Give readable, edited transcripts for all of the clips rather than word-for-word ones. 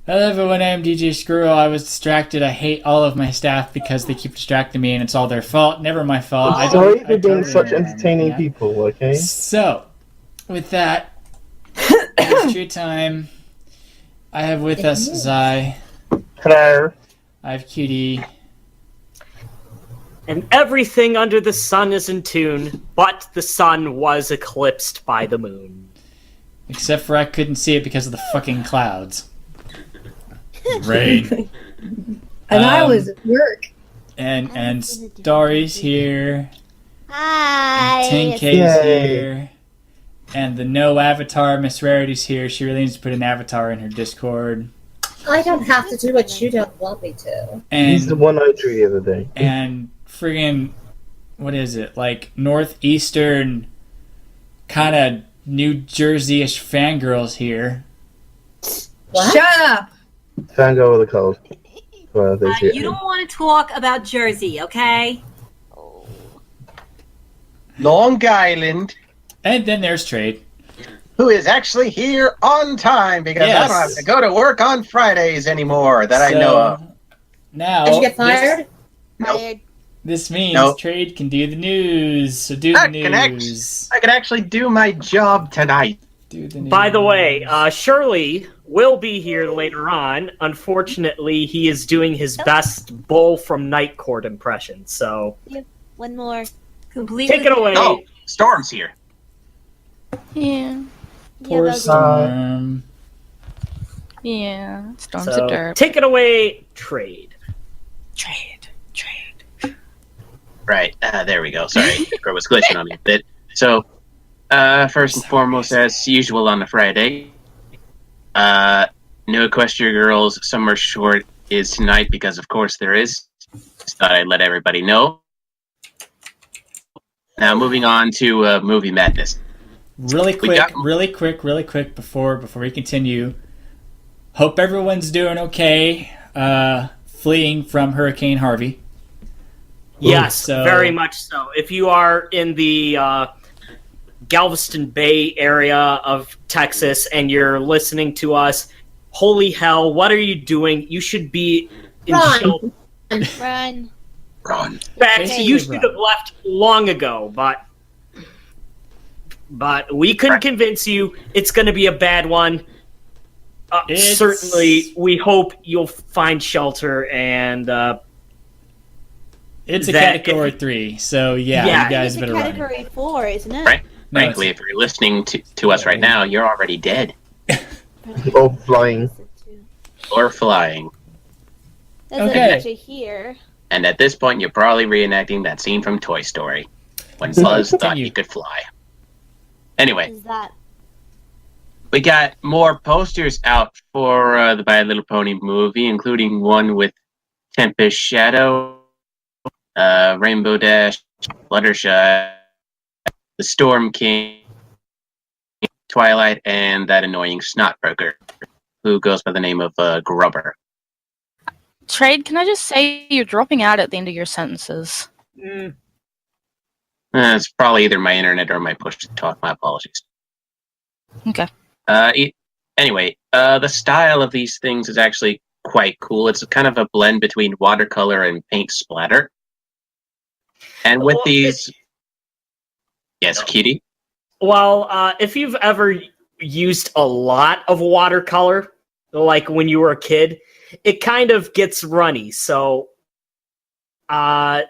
Hello everyone, I'm DJ Squirrel. I was distracted. I hate all of my staff because they keep distracting me and it's all their fault. Never my fault. I'm sorry I for being totally such understand. entertaining Yeah. people, okay? So, with that, it's true time. I have with us Zai. Hello. I have Cutie. And everything under the sun is in tune, but the sun was eclipsed by the moon. Except for I couldn't see it because of the fucking clouds. Rain. And I was at work. And Starry's here. Hi. 10K's Yay. here. And the no avatar Miss Rarity's here. She really needs to put an avatar in her Discord. I don't have to do what you don't want me to. He's the And one I drew the other day. and friggin' what is it? Like northeastern kind of New Jersey-ish fangirls here. What? Shut up! Fangirl with a cold. Well, there's You don't want to talk about Jersey, okay? Long Island, And then there's Trade. who is actually here on time because I don't have to go to work on Fridays anymore that I know of. Now Did you get fired? This means Nope. Trade can do the news. So do I the can news. I can actually do my job tonight. Do the news. By the way, Shirley will be here later on. Unfortunately, he is doing his best Bull from Night Court impression, so One more. Completely. take it away. Oh, Storm's here. Yeah. Poor that's- Storm. Yeah. Storm's So, a derp. take it away, Trade. Trade. Right, there we go. Sorry, it was glitching on me a bit. So, first and foremost, as usual on a Friday, no Equestria Girls Summer Short is tonight because, of course, there is. Just thought I'd let everybody know. Now, moving on to Movie Madness. Really We got- quick before we continue. Hope everyone's doing okay. Fleeing from Hurricane Harvey. Yes, so- very much so. If you are in the Galveston Bay area of Texas and you're listening to us, holy hell, what are you doing? You should be in Run. shelter. Run. Run. In fact, Basically you should run. have left long ago, but we couldn't convince you. It's going to be a bad one. It's- Certainly, we hope you'll find shelter and It's a that- category 3, so yeah, Yeah. you guys It's a better run. category 4, isn't it? Right. No, Frankly, if you're listening to us right now, you're already dead Oh, flying. or flying. There's Okay. a picture here. And at this point, you're probably reenacting that scene from Toy Story when Buzz thought Continue. he could fly. Anyway, Is that we got more posters out for the My Little Pony movie, including one with Tempest Shadow, Rainbow Dash, Fluttershy, the Storm King, Twilight, and that annoying Snotbroker, who goes by the name of Grubber. Trade, can I just say you're dropping out at the end of your sentences? It's probably either my internet or my push to talk. My apologies. Okay. Anyway, the style of these things is actually quite cool. It's kind of a blend between watercolor and paint splatter. And with Well, these... Yes, Kitty? well, if you've ever used a lot of watercolor, like when you were a kid, it kind of gets runny. So, I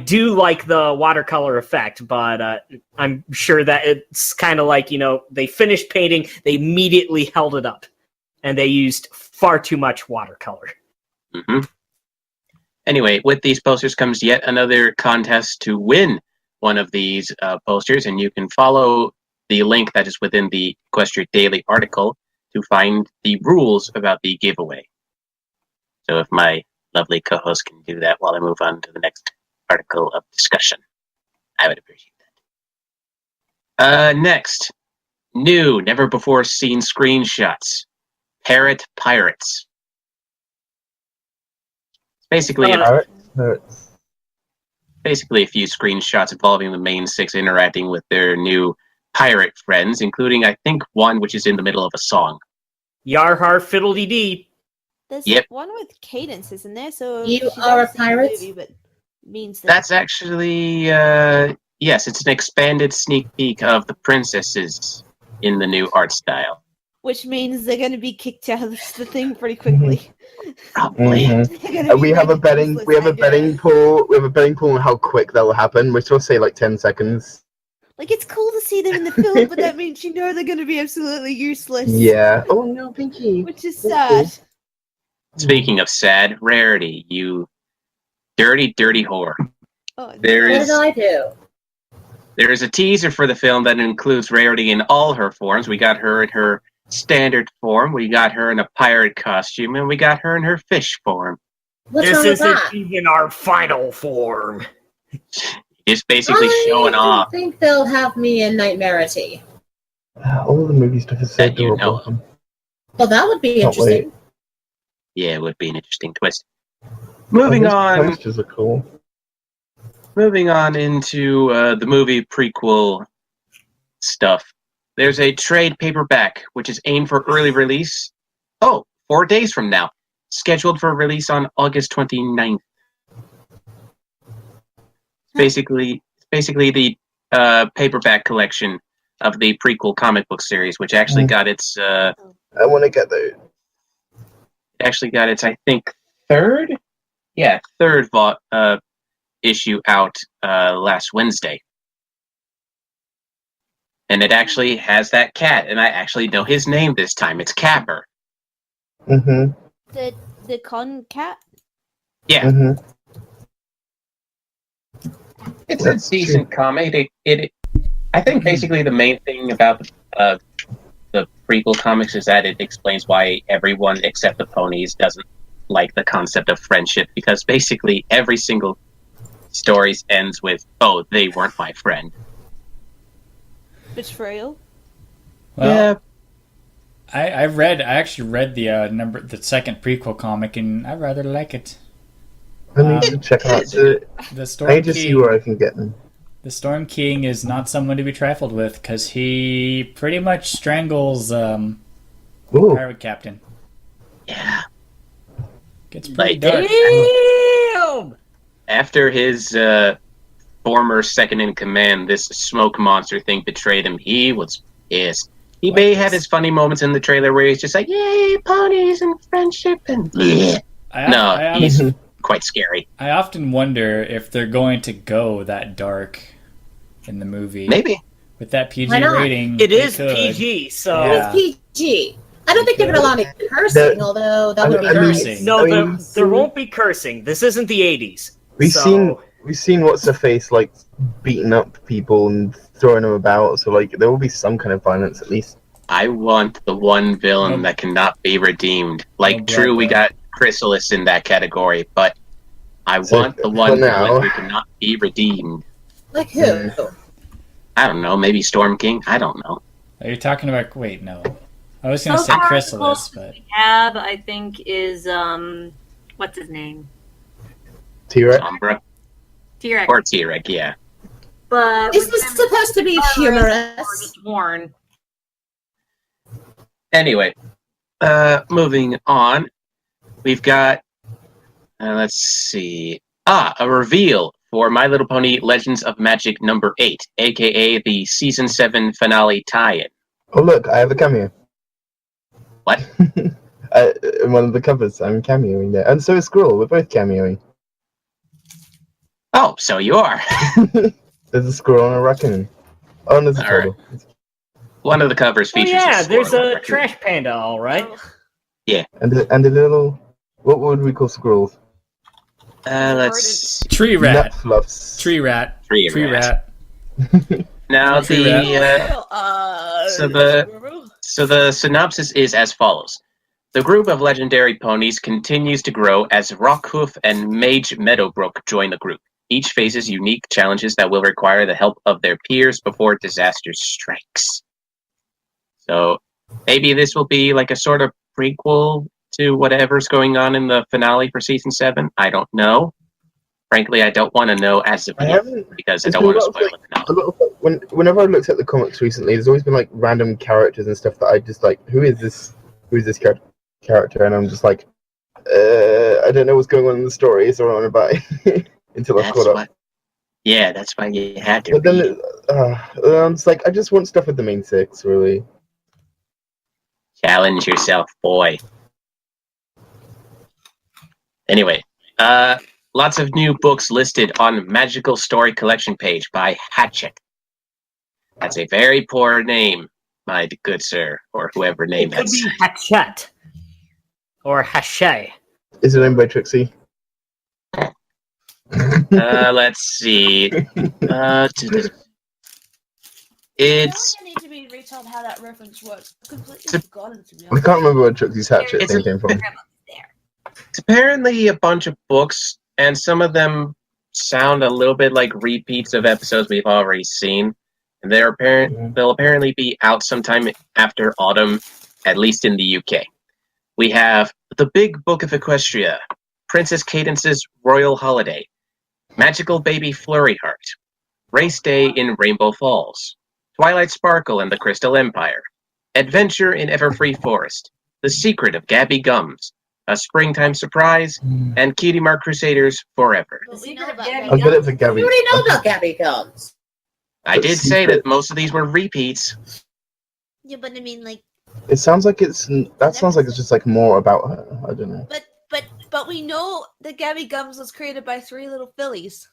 do like the watercolor effect, but I'm sure that it's kind of like, they finished painting, they immediately held it up, and they used far too much watercolor. Mm-hmm. Anyway, with these posters comes yet another contest to win one of these posters, and you can follow the link that is within the Equestria Daily article to find the rules about the giveaway. So if my lovely co-host can do that while I move on to the next article of discussion, I would appreciate that. Next, new, never-before-seen screenshots. Parrot Pirates. It's basically basically a few screenshots involving the main six interacting with their new pirate friends, including, I think, one which is in the middle of a song. Yarhar fiddly dee. There's Yep. one with cadence, isn't there? So You she's are a obviously in the pirate? movie, but means that That's actually, yes, it's an expanded sneak peek of the princesses in the new art style. which means they're going to be kicked out of the thing pretty quickly. Probably. Mhm. They're gonna be We have a rendered betting. useless We have a later. betting pool. We have a betting pool on how quick that will happen. We're supposed to say like 10 seconds. Like, it's cool to see them in the film, but that means you know they're going to be absolutely useless. Yeah. Oh no, Pinky. Which is sad. Speaking of sad, Rarity, you dirty, dirty whore. Oh, There What is did I do? there is a teaser for the film that includes Rarity in all her forms. We got her in her standard form, we got her in a pirate costume, and we got her in her fish form. What's This wrong with isn't that? even our final form. Just basically I showing off. think they'll have me in Nightmarity. All the movie stuff is so That you know adorable. Well, that would be Can't interesting. Yeah, it would be an interesting twist. Moving Those on. posters are cool. Moving on into the movie prequel stuff. There's a trade paperback, which is aimed for early release. 4 days from now. Scheduled for release on August 29th. Basically the paperback collection of the prequel comic book series, which actually got its I want to get those. I think, third issue out last Wednesday. And it actually has that cat, and I actually know his name this time. It's Capper. Mm-hmm. The con cat? Yeah, Mm-hmm. it's a decent comic. I think basically the main thing about the prequel comics is that it explains why everyone except the ponies doesn't like the concept of friendship, because basically every single story ends with, "Oh, they weren't my friend." Betrayal? Well, I actually read the second prequel comic, and I rather like it. I need to check out the. The I Storm need to see where I can get them. The Storm King is not someone to be trifled with, because he pretty much strangles Ooh. pirate captain. Yeah. Gets pretty Like, dark. Damn! after his former second in command, this smoke monster thing betrayed him, he was pissed. He may have his funny moments in the trailer where he's just like, "Yay, ponies and friendship," and he's quite scary. I often wonder if they're going to go that dark in the movie. Maybe. With that PG Why not? rating. It they is could. PG, so... Yeah. It's PG. I don't think they're going to allow me cursing, although that would be cursing. nice. No, I mean, there won't be cursing. This isn't the 80s. We've so... seen what's her face like beating up people and throwing them about. So like there will be some kind of violence at least. I want the one villain No. that cannot be redeemed. Like, No blood, true, we though. got Chrysalis in that category, but I So, want the for one now- villain who cannot be redeemed. Like who? I don't know, maybe Storm King? I don't know. Are you talking about? Wait, no. I was going to So say far, the Chrysalis, closest but we have, I think, is what's his name? T-Rex. Sombra T-Rex. or T-Rex, yeah. But Is this supposed to be humorous? Warren. Anyway, moving on, we've got, let's see, a reveal for My Little Pony Legends of Magic number 8, aka the Season 7 finale tie-in. Oh look, I have a cameo. What? In one of the covers, I'm cameoing there, and so is Squirrel. We're both cameoing. Oh, so you are. There's a squirrel and a raccoon. Oh, and there's a All right. turtle. One of the covers Oh features yeah, there's squirrel a raccoon. trash panda, all right. And a little. What would we call squirrels? Let's see. tree Nut rat. fluffs. Tree rat. Tree Tree rat. rat. Now Tree so the synopsis is as follows. The group of legendary ponies continues to grow as Rockhoof and Mage Meadowbrook join the group. Each faces unique challenges that will require the help of their peers before disaster strikes. So maybe this will be like a sort of prequel to whatever's going on in the finale for season 7. I don't know. Frankly, I don't want to know as of I yet haven't. because I There's don't been want a to lot of, spoil like, the finale. a lot of, whenever I looked at the comics recently, there's always been like random characters and stuff that I just like. Who is this? who's this character, and I'm just like, I don't know what's going on in the story, so I don't want to buy until I've caught up. Yeah, that's why you had to But then read. it's like I just want stuff with the main six, really. Challenge yourself, boy. Anyway, lots of new books listed on Magical Story Collection page by Hatchet. That's a very poor name, my good sir, or whoever It named could that. be Hatchet or Hachet. Is it owned by Trixie? Let's see. It's I need to be retold how that reference works. I've completely It's a- forgotten, to be I honest. can't remember where Trixie's Hatchet It's thing came from. It's apparently a bunch of books, and some of them sound a little bit like repeats of episodes we've already seen. And they'll apparently be out sometime after autumn, at least in the UK. We have The Big Book of Equestria, Princess Cadence's Royal Holiday, Magical Baby Flurry Heart, Race Day in Rainbow Falls, Twilight Sparkle and the Crystal Empire, Adventure in Everfree Forest, The Secret of Gabby Gums, A Springtime Surprise, and Cutie Mark Crusaders Forever. But we know about I'll get it for We Gabby. already know about Gabby Gums. I did say that most of these were repeats. Yeah, but I mean, like, It sounds like it's just like more about her. I don't know. but we know that Gabby Gums was created by three little fillies.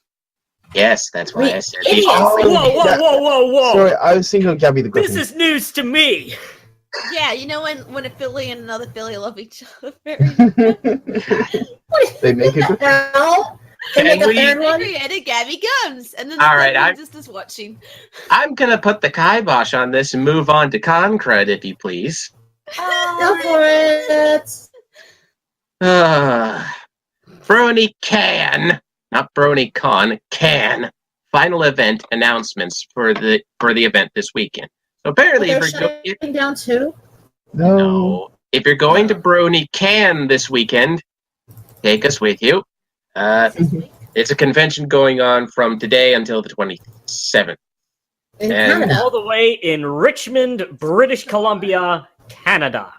Yes, that's why I said Idiots. these. Whoa! Sorry, I was thinking of Gabby the Griffin. This is news to me. Yeah, you know when a filly and another filly love each other very They make it. What the hell? They Can make a we- third They one? created Gabby Gums, and then All the right, right, just is watching. I'm gonna put the kibosh on this and move on to con cred, if you please. Go for it. Brony Can, not Brony Con, Can. Final event announcements for the event this weekend. So apparently, They're if you're, shutting down too. No. if you're going to Brony Can this weekend, take us with you. It's a convention going on from today until the 27th. In And- Canada. All the way in Richmond, British Columbia, Canada.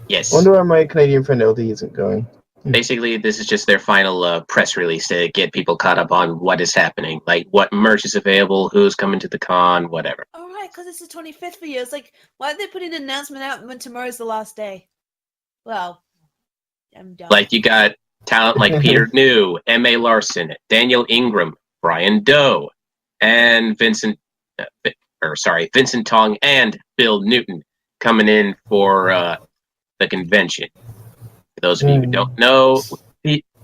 Yes. Wonder why my Canadian friend LD isn't going. Basically, this is just their final press release to get people caught up on what is happening, like what merch is available, who's coming to the con, whatever. All right, because it's the 25th for you. It's like, why did they put an announcement out when tomorrow's the last day? Well, I'm done. Like you got talent like Peter New, M.A. Larson, Daniel Ingram, Brian Doe, and Vincent Tong and Bill Newton coming in for the convention. For those of you who don't know,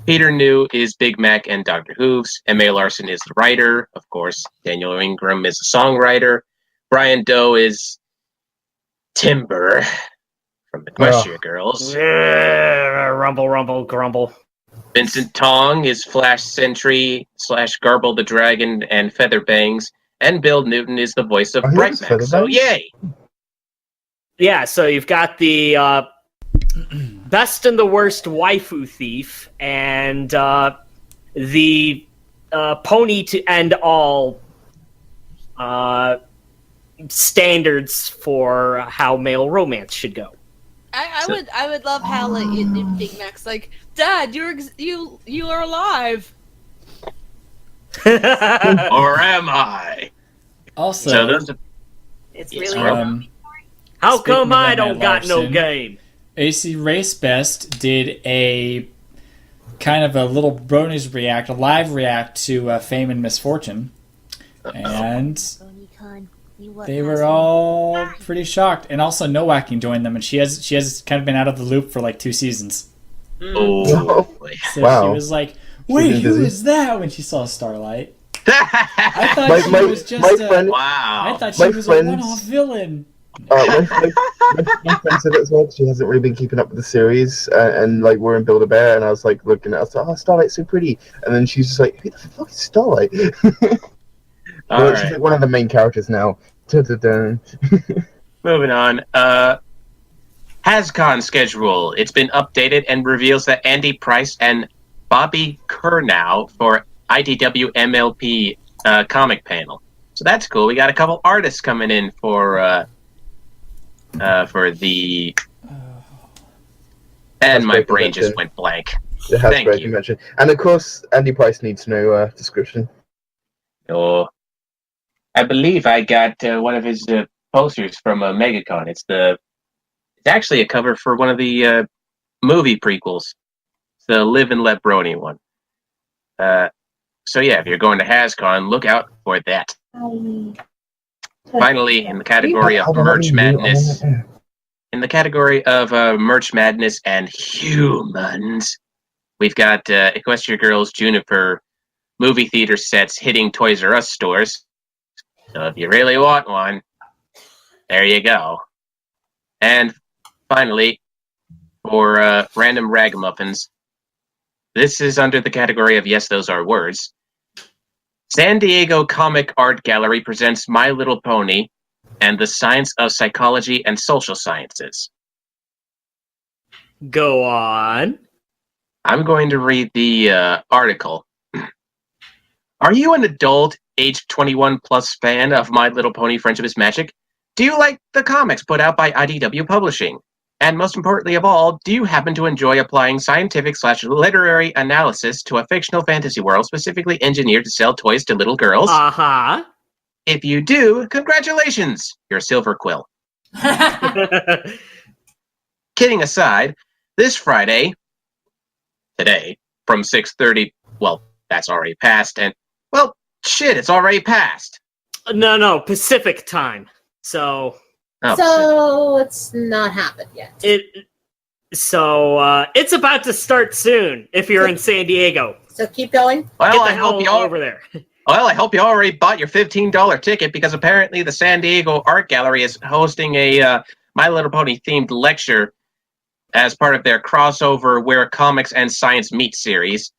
Peter New is Big Mac and Dr. Hooves. M.A. Larson is the writer, of course. Daniel Ingram is a songwriter. Brian Doe is Timber from the Equestria Girls. Rumble, rumble, grumble. Vincent Tong is Flash Sentry / Garble the Dragon and Featherbangs. And Bill Newton is the voice of Oh, he Bright was Max. So Featherbangs? yay! Yeah, so you've got the best and the worst waifu thief and the pony to end all standards for how male romance should go. I would love how like in Big Mac's like, Dad, you are alive. Or am I? Also, So those are, It's Yes, really Rob. How Speaking come of I Matt don't got no Larson, game? AC Race Best did a kind of a little bonus react, a live react to Fame and Misfortune, and they were all pretty shocked. And also, No Whacking joined them, and she has kind of been out of the loop for like 2 seasons. oh boy. So Wow. she was like, "Wait, been who busy. is that?" When she saw Starlight, I thought My- she my- was just my a, friend- I Wow. thought she my was a friends- one-off villain. My friend said it as well. She hasn't really been keeping up with the series, and like we're in Build a Bear, and I was like looking at her, I was like, "Oh, Starlight's so pretty," and then she's just like, "Who the fuck is Starlight?" All Well, she's right. like one of the main characters now. Dun-dun-dun. Moving on. HasCon schedule. It's been updated and reveals that Andy Price and Bobby Kurnow for IDW MLP comic panel. So that's cool. We got a couple artists coming in for the And my great brain just convention. went blank. It has Thank great you. convention. And of course, Andy Price needs no description. Oh, I believe I got one of his posters from MegaCon. It's actually a cover for one of the movie prequels, the Live and Let Brony one. So yeah, if you're going to HasCon, look out for that. Finally, in the category of Merch Madness, Merch Madness and humans, we've got Equestria Girls Juniper movie theater sets hitting Toys R Us stores. So if you really want one, there you go. And finally, for random ragamuffins, this is under the category of Yes, Those Are Words. San Diego Comic Art Gallery presents My Little Pony and the Science of Psychology and Social Sciences. Go on. I'm going to read the article. Are you an adult, age 21 plus fan of My Little Pony Friendship is Magic? Do you like the comics put out by IDW Publishing? And most importantly of all, do you happen to enjoy applying scientific/literary analysis to a fictional fantasy world specifically engineered to sell toys to little girls? Uh-huh. If you do, congratulations! You're a silver quill. Kidding aside, this Friday, today, from 6:30, well, that's already passed, and, well, shit, it's already passed. No, Pacific time. So It's not happened yet. it's about to start soon if you're in San Diego. So keep going. Well, Get the I hope hell you all over there. Well, I hope you already bought your $15 ticket because apparently the San Diego Art Gallery is hosting a My Little Pony themed lecture as part of their crossover Where Comics and Science Meet series.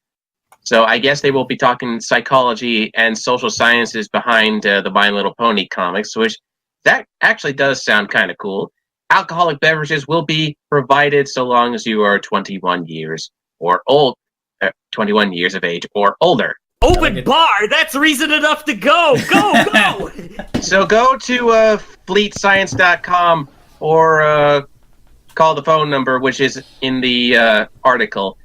So I guess they will be talking psychology and social sciences behind the My Little Pony comics, which that actually does sound kind of cool. Alcoholic beverages will be provided so long as you are 21 years or 21 years of age or older. Open bar, that's reason enough to go. Go. So go to fleetscience.com or call the phone number, which is in the article.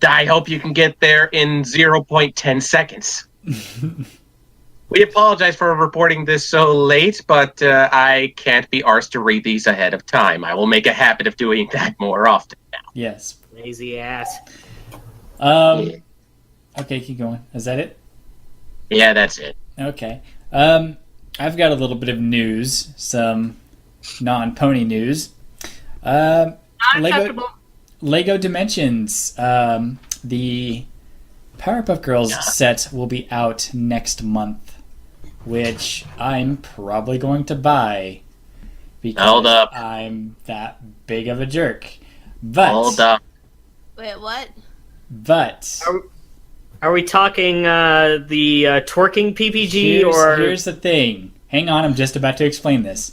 I hope you can get there in 0.10 seconds. We apologize for reporting this so late, but I can't be arsed to read these ahead of time. I will make a habit of doing that more often now. Yes. Lazy ass. Okay, keep going. Is that it? Yeah, that's it. Okay. I've got a little bit of news, some non-pony news. Unacceptable. Lego Dimensions. The Powerpuff Girls set will be out next month, which I'm probably going to buy because Hold up. I'm that big of a jerk. But Hold up. Wait, what? But Are we talking the twerking PPG here's the thing. Hang on, I'm just about to explain this.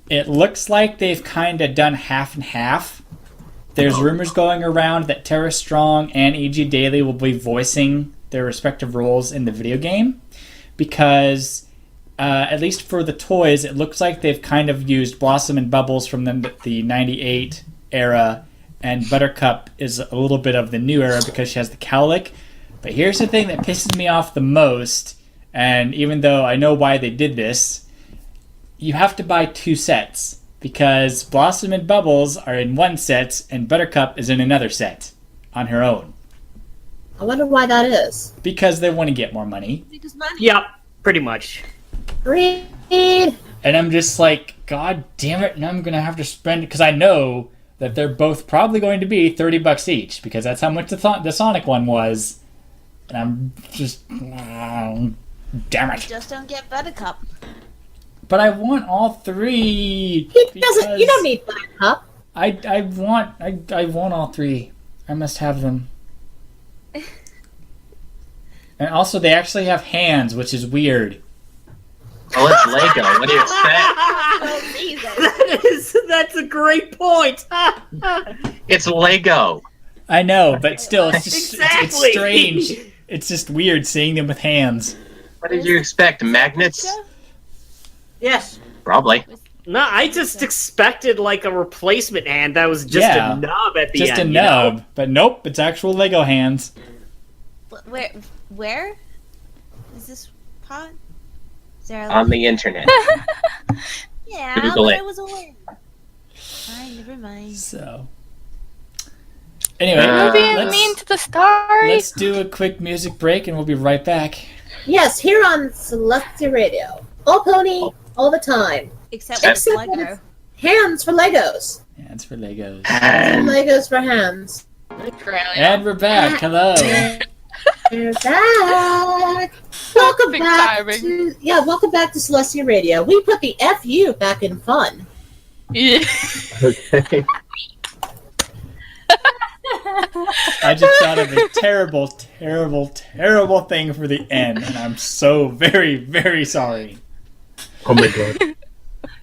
It looks like they've kind of done half and half. There's rumors going around that Tara Strong and E.G. Daily will be voicing their respective roles in the video game because, at least for the toys, it looks like they've kind of used Blossom and Bubbles from the 98 era, and Buttercup is a little bit of the new era because she has the cowlick. But here's the thing that pisses me off the most, and even though I know why they did this, you have to buy two sets because Blossom and Bubbles are in one set and Buttercup is in another set on her own. I wonder why that is. Because they want to get more money. Because money. Yep, pretty much. Read. And I'm just like, God damn it, now I'm going to have to spend, because I know that they're both probably going to be $30 each because that's how much the Sonic one was. And I'm just, damn it. Just don't get Buttercup. But I want all three. He doesn't. You don't need Buttercup. I want all three. I must have them. And also, they actually have hands, which is weird. Well, it's Lego. What do you expect? That's a great point. It's Lego. I know, but still, it's just Exactly. it's strange. It's just weird seeing them with hands. What did you expect? Magnets? Yes. Probably. No, I just expected like a replacement hand that was just Yeah, a nub at the just end. a you know? nub. But nope, it's actual Lego hands. Where is this pot? Is there On the internet. Yeah, Google but it. I was away. Alright, never mind. So, anyway, You're being let's mean to the story. let's do a quick music break, and we'll be right back. Yes, here on Selected Radio. All pony, all the time. Except with Except Lego. when it's hands for Legos. Hands for Legos. And Legos for hands. And we're back. Hello. We're back. Welcome Big back timing. welcome back to Celestia Radio. We put the FU back in fun. Yeah. Okay. I just thought of a terrible, terrible, terrible thing for the end, and I'm so very, very sorry. Oh my god.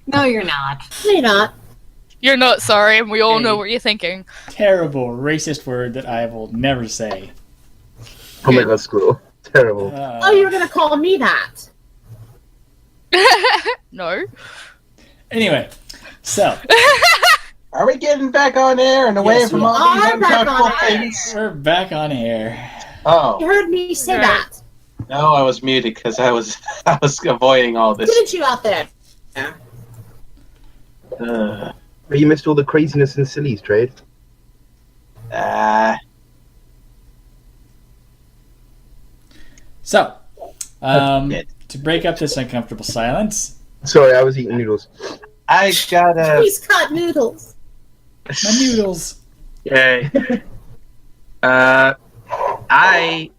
No, you're not. No, you're not. You're not sorry, and we all know Hey. what you're thinking. Terrible, racist word that I will never say. Oh my god, Squirrel. Terrible. Oh, you were gonna call me that. No. Anyway, so are we getting back on air and away Yes, from we all these are back uncomfortable on air. things? we're back on air. Oh You heard me say Right. that. no, I was muted because I was avoiding all this. Didn't you out there? You missed all the craziness and sillies, Trade. So, Good. to break up this uncomfortable silence, Sorry, I was eating noodles. I gotta. He's got noodles. my noodles. Yay. I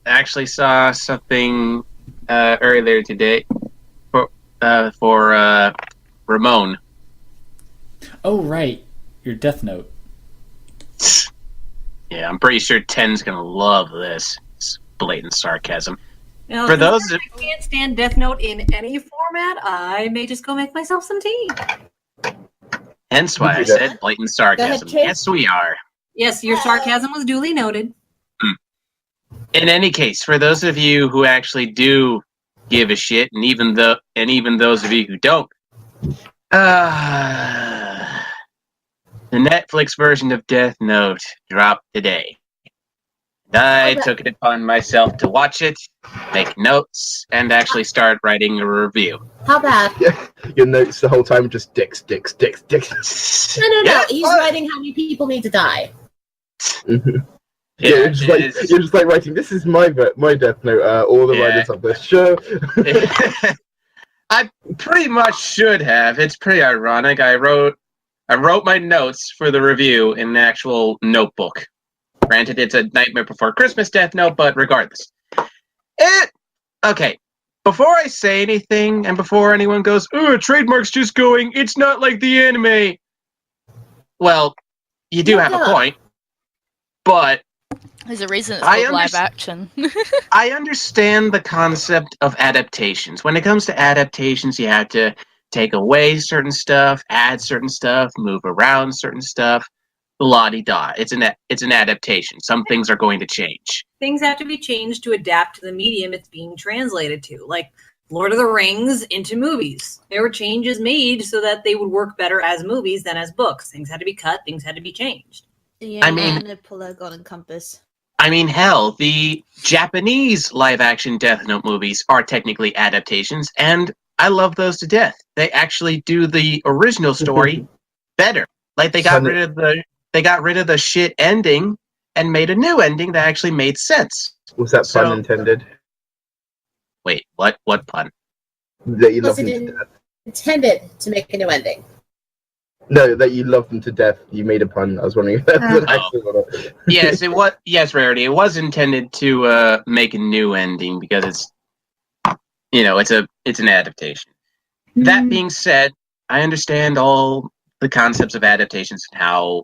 actually saw something earlier today for Ramon. Oh, right, your Death Note. Yeah, I'm pretty sure Ten's gonna love this. It's blatant sarcasm. Now, For those since I can't stand Death Note in any format, I may just go make myself some tea. Hence why I You do that. said blatant sarcasm. Kate. Yes, we are. Yes, your sarcasm was duly noted. In any case, for those of you who actually do give a shit, and even those of you who don't, the Netflix version of Death Note dropped today. I took it upon myself to watch it, make notes, and actually start writing a review. How bad? Your notes the whole time were just dicks. No. Yeah, He's what? writing how many people need to die. Mhm. Yeah, you're just like writing. This is my Death Note. All the Yeah. writers of this show. I pretty much should have. It's pretty ironic. I wrote my notes for the review in an actual notebook. Granted, it's a Nightmare Before Christmas Death Note, but regardless. Okay. Before I say anything, and before anyone goes, "Oh, trademark's just going, it's not like the anime." Well, you do have a point, but There's a reason it's I called live underst- action. I understand the concept of adaptations. When it comes to adaptations, you have to take away certain stuff, add certain stuff, move around certain stuff. La-di-da. It's an adaptation. Some things are going to change. Things have to be changed to adapt to the medium it's being translated to, like Lord of the Rings into movies. There were changes made so that they would work better as movies than as books. Things had to be cut, things had to be changed. Yeah, I mean- and a polygon and compass. I mean, hell, the Japanese live-action Death Note movies are technically adaptations, and I love those to death. They actually do the original story better. Like they got rid of the shit ending and made a new ending that actually made sense. Was that So- pun intended? Wait, what? What pun? That you Was love it them to in- death. Intended to make a new ending. No, that you love them to death. You made a pun. I was wondering if that was an Oh. accident or not. Yes, it was. Yes, Rarity. It was intended to make a new ending because it's an adaptation. That being said, I understand all the concepts of adaptations and how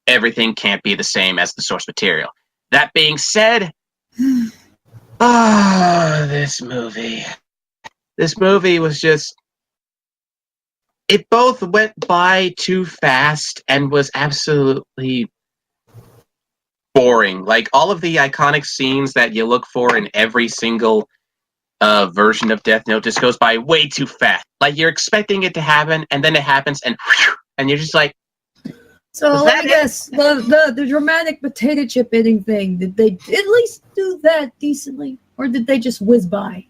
everything can't be the same as the source material. That being said, this movie. This movie was just. It both went by too fast and was absolutely boring. Like all of the iconic scenes that you look for in every single version of Death Note just goes by way too fast. Like you're expecting it to happen, and then it happens, and you're just like, So Was let that me guess, the dramatic potato chip eating thing, did they at least do that decently? Or did they just whiz by?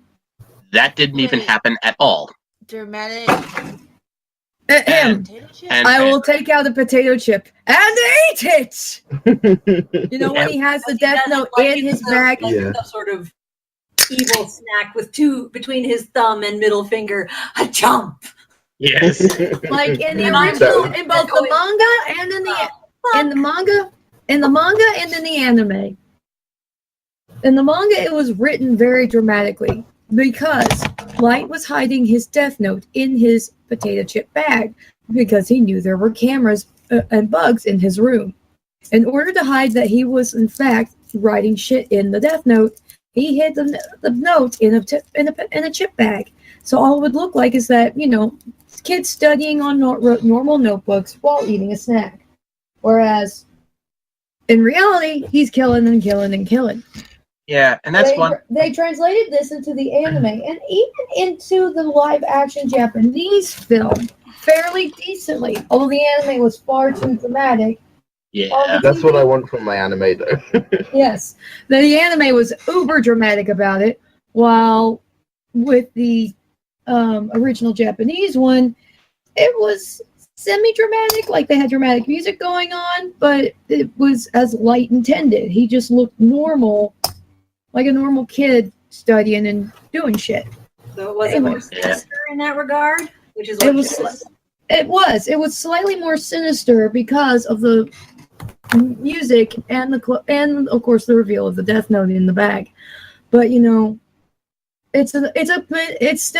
that didn't even Wait. happen at all. Dramatic. And- Potato chip? and- I will take out a potato chip and eat it! You know when he has the Death Note in his bag? Like Yeah. some sort of evil snack with two between his thumb and middle finger. A jump. Yes. Like in the And I original, know- in both the manga and in the manga and in the anime. In the manga, it was written very dramatically because Light was hiding his Death Note in his potato chip bag because he knew there were cameras and bugs in his room. In order to hide that he was in fact writing shit in the Death Note, he hid the note in a chip bag. So all it would look like is that, you know, kids studying on normal notebooks while eating a snack. Whereas in reality, he's killing and killing and killing. Yeah, and that's one. They translated this into the anime and even into the live action Japanese film fairly decently. Although the anime was far too dramatic. Yeah. That's what I want from my anime, though. Yes. The anime was uber dramatic about it, while with the original Japanese one, it was semi-dramatic, like they had dramatic music going on, but it was as Light intended. He just looked normal, like a normal kid studying and doing shit. So was it Anyway. more sinister in that regard? Which is It what was slightly more sinister because of the music and and of course the reveal of the Death Note in the bag. But you know, it's still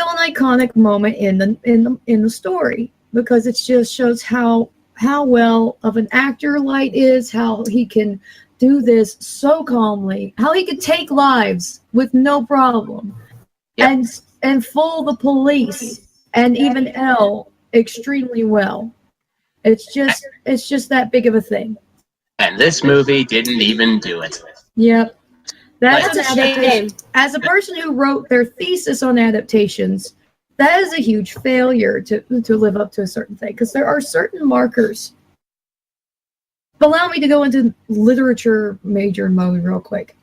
an iconic moment in the story because it just shows how well of an actor Light is, how he can do this so calmly, how he could take lives with no problem, Yep. and fool the police and even L extremely well. It's just that big of a thing. And this movie didn't even do it. Yep. That's Like- an adaptation. As a person who wrote their thesis on adaptations, that is a huge failure to live up to a certain thing because there are certain markers. Allow me to go into literature major mode real quick.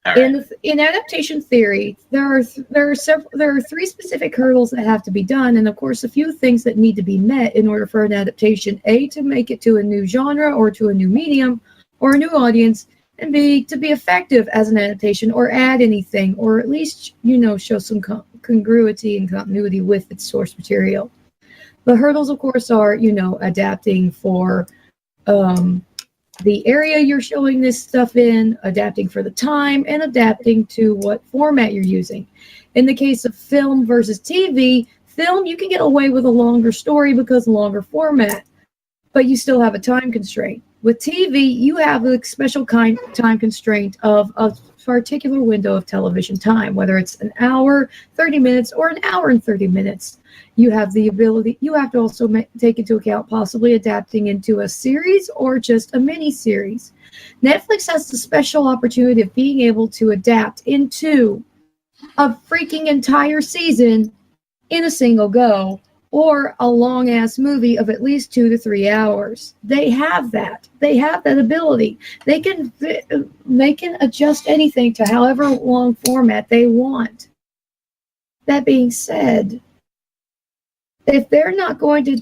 All right. In adaptation theory, there are three specific hurdles that have to be done, and of course, a few things that need to be met in order for an adaptation: A, to make it to a new genre or to a new medium or a new audience, and B, to be effective as an adaptation or add anything, or at least show some congruity and continuity with its source material. The hurdles, of course, are adapting for the area you're showing this stuff in, adapting for the time, and adapting to what format you're using. In the case of film versus TV, film, you can get away with a longer story because longer format, but you still have a time constraint. With TV, you have a special time constraint of a particular window of television time, whether it's an hour, 30 minutes, or an hour and 30 minutes. You have the ability, you have to also take into account possibly adapting into a series or just a mini series. Netflix has the special opportunity of being able to adapt into a freaking entire season in a single go, or a long ass movie of at least 2 to 3 hours. They have that. They have that ability. They can adjust anything to however long format they want. That being said, if they're not going to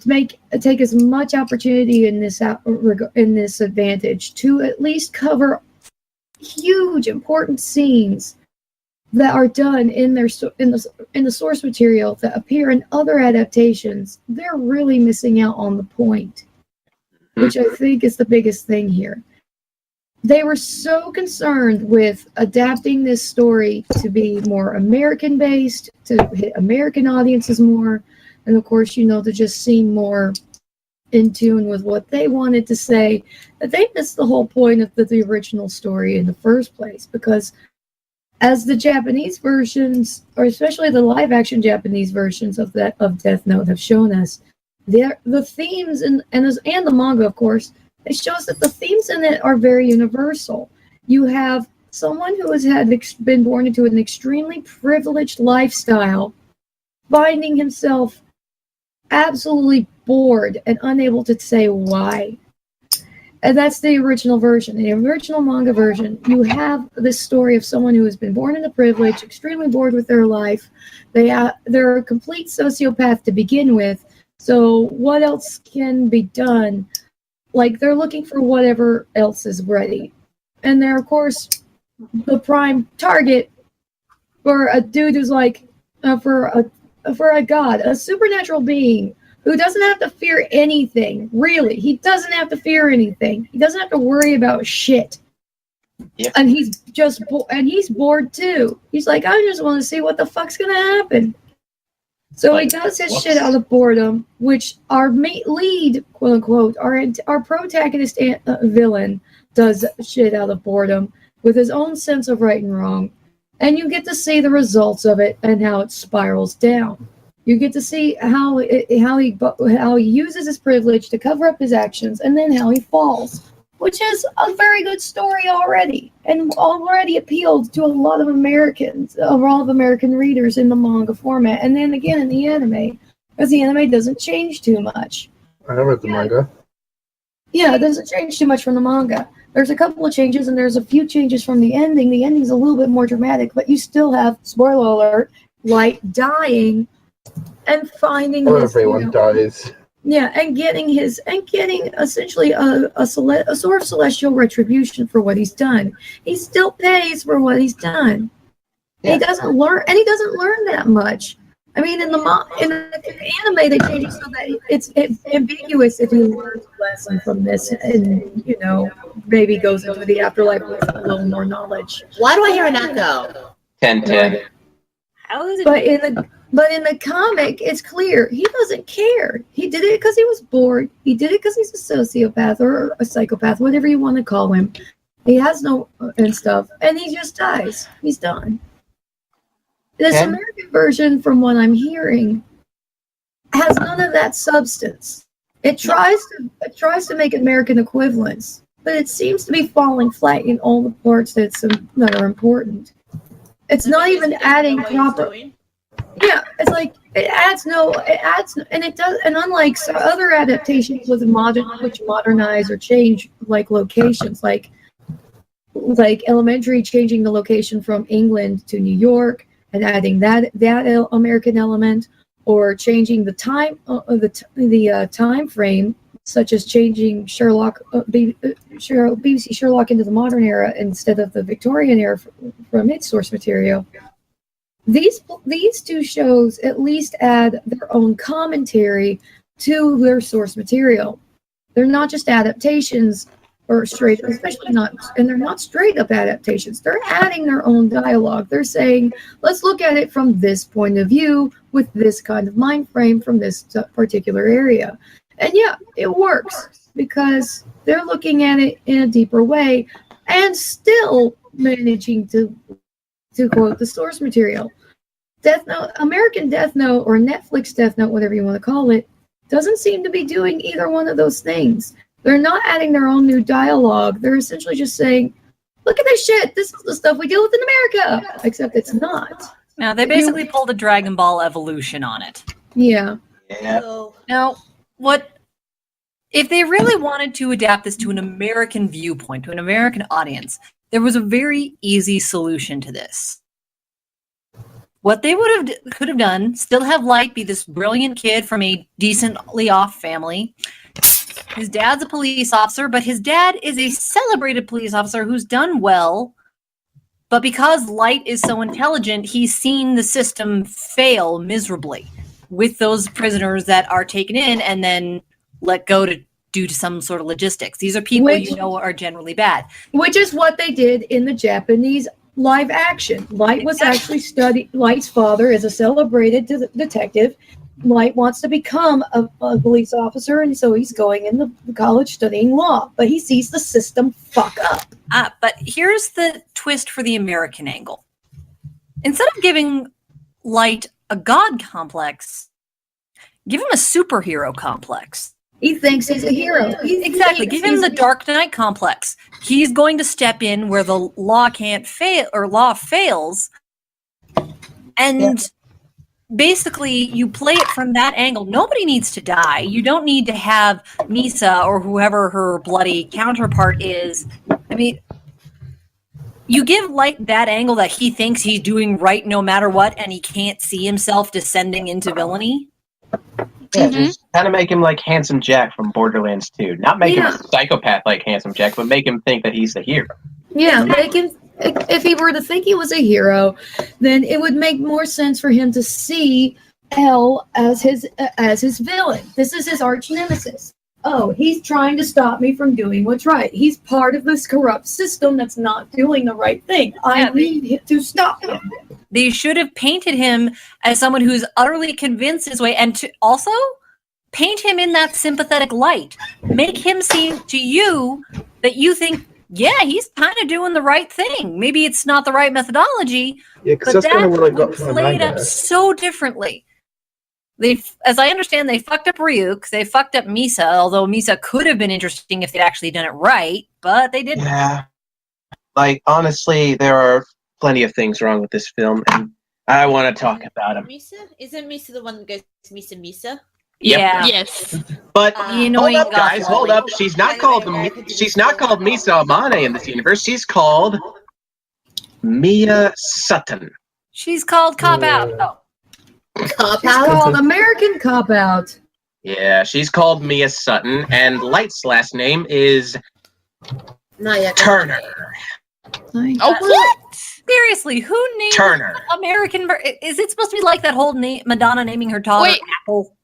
take as much opportunity in this advantage to at least cover huge important scenes that are done in the source material that appear in other adaptations, they're really missing out on the point, which I think is the biggest thing here. They were so concerned with adapting this story to be more American based, to hit American audiences more, and of course, to just seem more in tune with what they wanted to say, that they missed the whole point of the original story in the first place. Because as the Japanese versions, or especially the live-action Japanese versions of Death Note have shown us, the themes and the manga, of course, it shows that the themes in it are very universal. You have someone who has been born into an extremely privileged lifestyle, finding himself absolutely bored and unable to say why. And that's the original version. In the original manga version, you have this story of someone who has been born into privilege, extremely bored with their life. They're a complete sociopath to begin with. So what else can be done? Like, they're looking for whatever else is ready. And they're, of course, the prime target for a dude who's like, for a god, a supernatural being who doesn't have to fear anything. Really, he doesn't have to fear anything. He doesn't have to worry about shit. Yep. And he's just he's bored too. He's like, I just want to see what the fuck's gonna happen. So he does his shit out of boredom, which our lead, quote unquote, our protagonist villain does shit out of boredom with his own sense of right and wrong. And you get to see the results of it and how it spirals down. You get to see how he uses his privilege to cover up his actions, and then how he falls, which is a very good story already, and already appealed to a lot of Americans, a lot of American readers in the manga format, and then again in the anime, because the anime doesn't change too much. I read the manga. Yeah, it doesn't change too much from the manga. There's a couple of changes, and there's a few changes from the ending. The ending's a little bit more dramatic, but you still have, spoiler alert, Light dying and finding Everyone dies. Yeah, and getting essentially a sort of celestial retribution for what he's done. He still pays for what he's done. Yeah. He doesn't learn that much. I mean, in the anime, they change it so that it's ambiguous if he learns a lesson from this, and maybe goes into the afterlife with a little more knowledge. Why do I hear an echo? 10-10. How is it? But in the comic, it's clear he doesn't care. He did it because he was bored. He did it because he's a sociopath or a psychopath, whatever you want to call him. He has no and stuff, and he just dies. He's done. This American version, from what I'm hearing, has none of that substance. It tries to make American equivalents, but it seems to be falling flat in all the parts that are important. It's not even adding proper. Yeah, it's like it adds, and it does. And unlike other adaptations which modernize or change like locations, like Elementary changing the location from England to New York and adding that American element, or changing the time time frame, such as changing BBC Sherlock into the modern era instead of the Victorian era from its source material. These two shows at least add their own commentary to their source material. They're not just adaptations, or especially not, and they're not straight up adaptations. They're adding their own dialogue. They're saying, let's look at it from this point of view with this kind of mind frame from this particular area. And yeah, it works because they're looking at it in a deeper way and still managing to quote the source material. Death Note, American Death Note, or Netflix Death Note, whatever you want to call it, doesn't seem to be doing either one of those things. They're not adding their own new dialogue. They're essentially just saying, look at this shit. This is the stuff we deal with in America. Except it's not. Now, they basically pulled a Dragon Ball evolution on it. Yeah. Now, if they really wanted to adapt this to an American viewpoint, to an American audience, there was a very easy solution to this. What they could have done, still have Light be this brilliant kid from a decently off family. His dad's a police officer, but his dad is a celebrated police officer who's done well. But because Light is so intelligent, he's seen the system fail miserably with those prisoners that are taken in and then let go due to some sort of logistics. These are people are generally bad. Which is what they did in the Japanese live action. Light was actually Light's father is a celebrated detective. Light wants to become a police officer, and so he's going into college studying law. But he sees the system fuck up. But here's the twist for the American angle. Instead of giving Light a god complex, give him a superhero complex. He thinks he's a hero. Exactly. Give him the Dark Knight complex. he's going to step in where the law can't fail or law fails. And basically, you play it from that angle. Nobody needs to die. You don't need to have Misa or whoever her bloody counterpart is. I mean, you give Light that angle that he thinks he's doing right no matter what, and he can't see himself descending into villainy. Yeah, just kind of make him like Handsome Jack from Borderlands 2. Not make him a psychopath like Handsome Jack, but make him think that he's the hero. Yeah, make him. If he were to think he was a hero, then it would make more sense for him to see L as his villain. This is his arch nemesis. Oh, he's trying to stop me from doing what's right. He's part of this corrupt system that's not doing the right thing. I need to stop him. They should have painted him as someone who's utterly convinced his way, and to also paint him in that sympathetic light. Make him seem to you that you think, yeah, he's kind of doing the right thing. Maybe it's not the right methodology, but that's played up so differently. As I understand, they fucked up Ryuk. They fucked up Misa, although Misa could have been interesting if they'd actually done it right, but they didn't. Yeah. Like, honestly, there are plenty of things wrong with this film, and I want to talk about them. Misa? Isn't Misa the one that goes Misa Misa? Yeah. Yes. But hold up, guys, hold up. She's not called Misa Amane in this universe. She's called Mia Sutton. She's called Cop Out. Oh. Cop It's out. called American Cop Out. Yeah, she's called Mia Sutton, and Light's last name is Not yet. Turner. Oh, what? Seriously, who named Turner. American? Is it supposed to be like that whole Madonna naming her daughter Wait. Apple?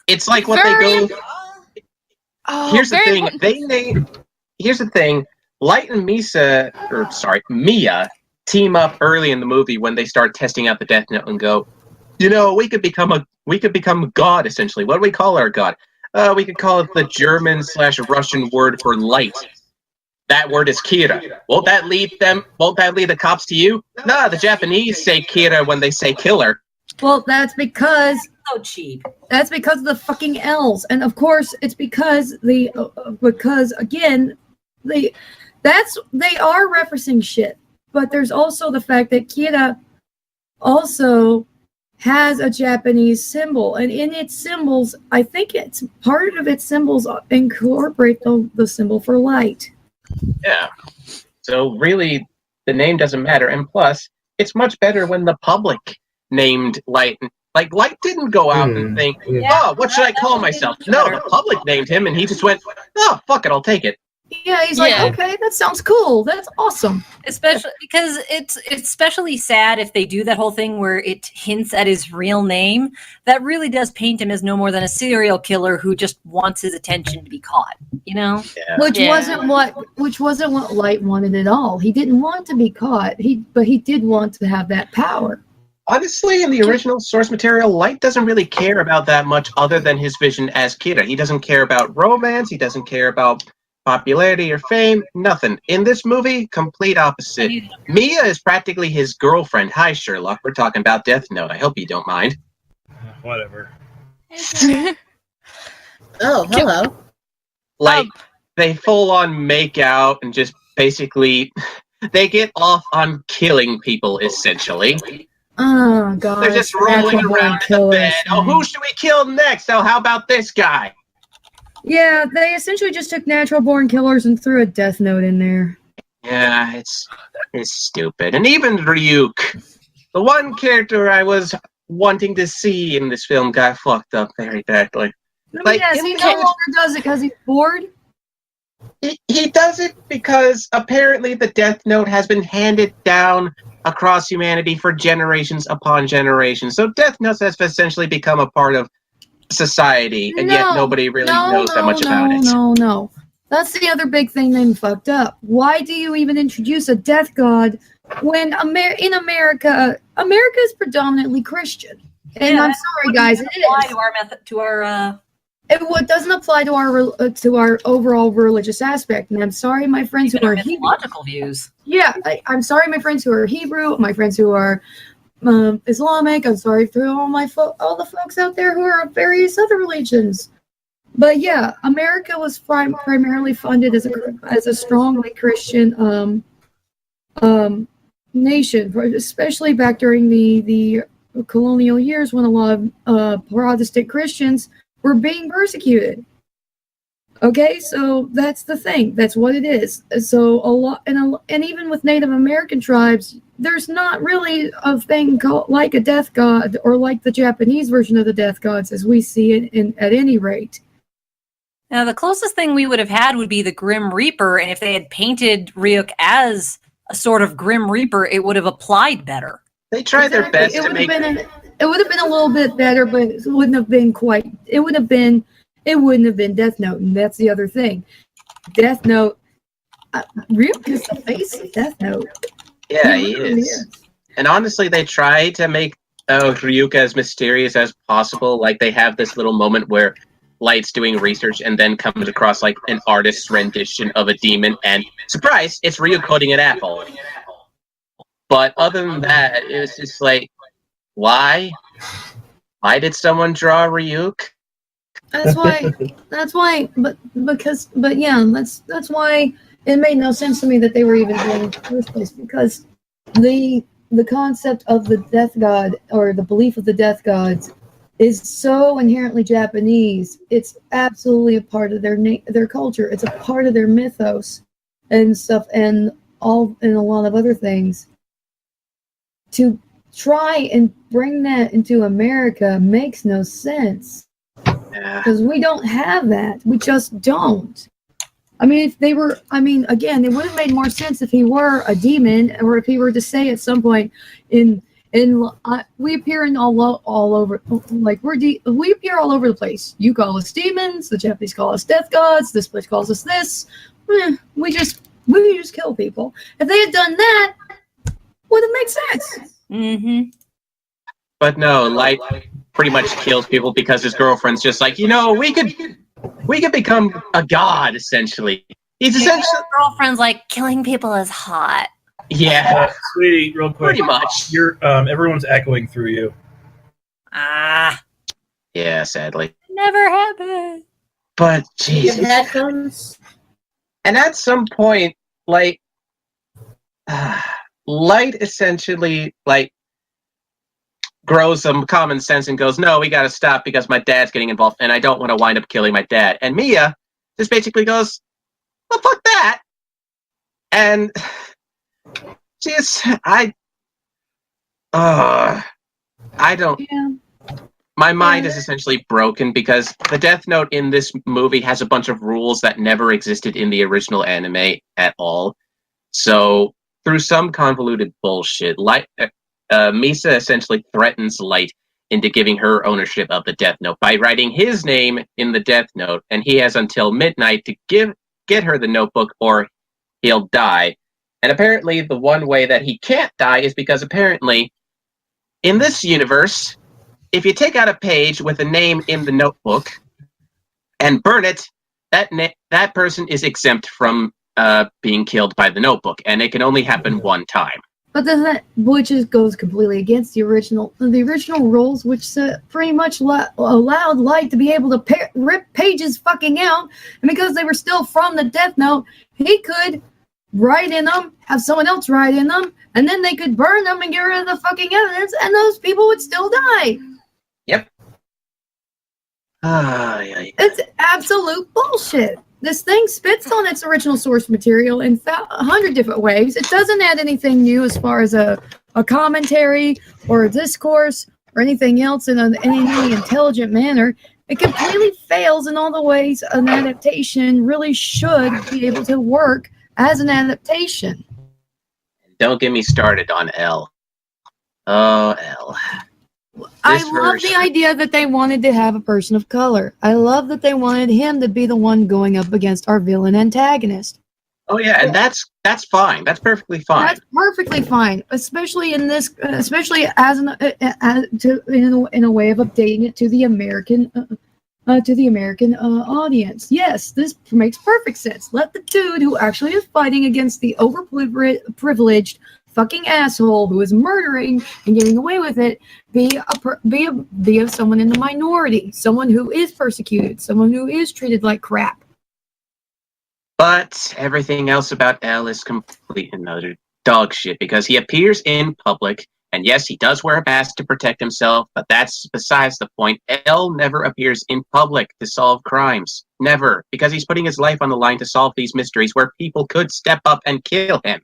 It's like what Very- they go. Oh, Here's the very thing. Here's the thing. Light and Mia team up early in the movie when they start testing out the Death Note and go, you know, we could become God essentially. What do we call our God? We could call it the German/Russian word for light. That word is Kira. Won't that lead the cops to you? Nah, the Japanese say Kira when they say killer. Well, that's because So cheap. That's because of the fucking L's, and of course, it's because again, they are referencing shit. But there's also the fact that Kira also has a Japanese symbol, and in its symbols, I think it's part of its symbols incorporate the symbol for light. Yeah. So really, the name doesn't matter, and plus, it's much better when the public named Light. Like, Light didn't go out and think, oh, what should I call myself? No, the public named him, and he just went, oh, fuck it, I'll take it. Yeah, he's like, okay, that sounds cool. That's awesome. Especially because it's especially sad if they do that whole thing where it hints at his real name. That really does paint him as no more than a serial killer who just wants his attention to be caught. You know, Which wasn't what Light wanted at all. He didn't want to be caught. But he did want to have that power. Honestly, in the original source material, Light doesn't really care about that much other than his vision as Kira. He doesn't care about romance. He doesn't care about popularity or fame. Nothing. In this movie, complete opposite. Mia is practically his girlfriend. Hi, Sherlock. We're talking about Death Note. I hope you don't mind. Whatever. Oh, hello. Like, they full on make out and just basically, they get off on killing people, essentially. Oh, God. They're just rolling around in the bed. Oh, who should we kill next? Oh, how about this guy? Yeah, they essentially just took natural born killers and threw a death note in there. Yeah, it's stupid. And even Ryuk, the one character I was wanting to see in this film, got fucked up very badly. Like, yes, he no longer does it because he's bored. He does it because apparently the Death Note has been handed down across humanity for generations upon generations. So Death Note has essentially become a part of society, and yet nobody really knows that much about it. No. That's the other big thing they fucked up. Why do you even introduce a death god when in America is predominantly Christian? And I'm sorry, guys, it is. It doesn't apply to our overall religious aspect. And I'm sorry, my friends who are Hebrew. views. Yeah, I'm sorry, my friends who are Hebrew, my friends who are Islamic. I'm sorry for all the folks out there who are of various other religions. But yeah, America was primarily funded as a strongly Christian nation, especially back during the colonial years when a lot of Protestant Christians were being persecuted. Okay, so that's the thing. That's what it is. So a lot, and even with Native American tribes, there's not really a thing called like a death god or like the Japanese version of the death gods as we see it at any rate. Now, the closest thing we would have had would be the Grim Reaper, and if they had painted Ryuk as a sort of Grim Reaper, it would have applied better. They tried their best to make it would have been a little bit better, but it wouldn't have been quite. It wouldn't have been Death Note, and that's the other thing. Death Note, Ryuk is the face of Death Note. Yeah, he is. And honestly, they try to make Ryuk as mysterious as possible. Like, they have this little moment where Light's doing research and then comes across like an artist's rendition of a demon, and surprise, it's Ryuk holding an apple. But other than that, it's just like, why? Why did someone draw Ryuk? That's why, but yeah, that's why it made no sense to me that they were even doing it in the first place, because the concept of the death god, or the belief of the death gods, is so inherently Japanese. It's absolutely a part of their culture. It's a part of their mythos and stuff, and a lot of other things. To try and bring that into America makes no sense. Because we don't have that. We just don't. I mean, again, it would have made more sense if he were a demon, or if he were to say at some point we appear in all over, like we appear all over the place. You call us demons, the Japanese call us death gods, this place calls us this. We just kill people. If they had done that, would it make sense? Mm-hmm. But no, Light pretty much kills people because his girlfriend's just like, we could become a god, essentially. He's essentially... His girlfriend's like, killing people is hot. Yeah. Sweetie, real quick. Pretty much. You're everyone's echoing through you. Yeah, sadly. Never happened. But, jeez. Headphones. And at some point, like, Light essentially, like, grows some common sense and goes, no, we gotta stop because my dad's getting involved and I don't want to wind up killing my dad. And Mia just basically goes, well, fuck that. And I don't... Yeah. My mind is essentially broken because the Death Note in this movie has a bunch of rules that never existed in the original anime at all. So, through some convoluted bullshit, Misa essentially threatens Light into giving her ownership of the Death Note by writing his name in the Death Note, and he has until midnight to get her the notebook or he'll die. And apparently the one way that he can't die is because apparently in this universe, if you take out a page with a name in the notebook and burn it, that person is exempt from being killed by the notebook, and it can only happen one time. But then which goes completely against the original rules, which pretty much allowed Light to be able to rip pages fucking out, and because they were still from the Death Note, he could write in them, have someone else write in them, and then they could burn them and get rid of the fucking evidence, and those people would still die. Yep. It's absolute bullshit. This thing spits on its original source material in 100 different ways. It doesn't add anything new as far as a commentary or a discourse or anything else in any intelligent manner. It completely fails in all the ways an adaptation really should be able to work as an adaptation. Don't get me started on L. Oh, L. I love the idea that they wanted to have a person of color. I love that they wanted him to be the one going up against our villain antagonist. Oh yeah, and that's fine. That's perfectly fine. That's perfectly fine, especially in this, especially as in a way of updating it to the American audience. Yes, this makes perfect sense. Let the dude who actually is fighting against the overprivileged fucking asshole who is murdering and getting away with it be someone in the minority, someone who is persecuted, someone who is treated like crap. But everything else about L is complete and utter dog shit because he appears in public, and yes, he does wear a mask to protect himself, but that's besides the point. L never appears in public to solve crimes. Never. Because he's putting his life on the line to solve these mysteries where people could step up and kill him.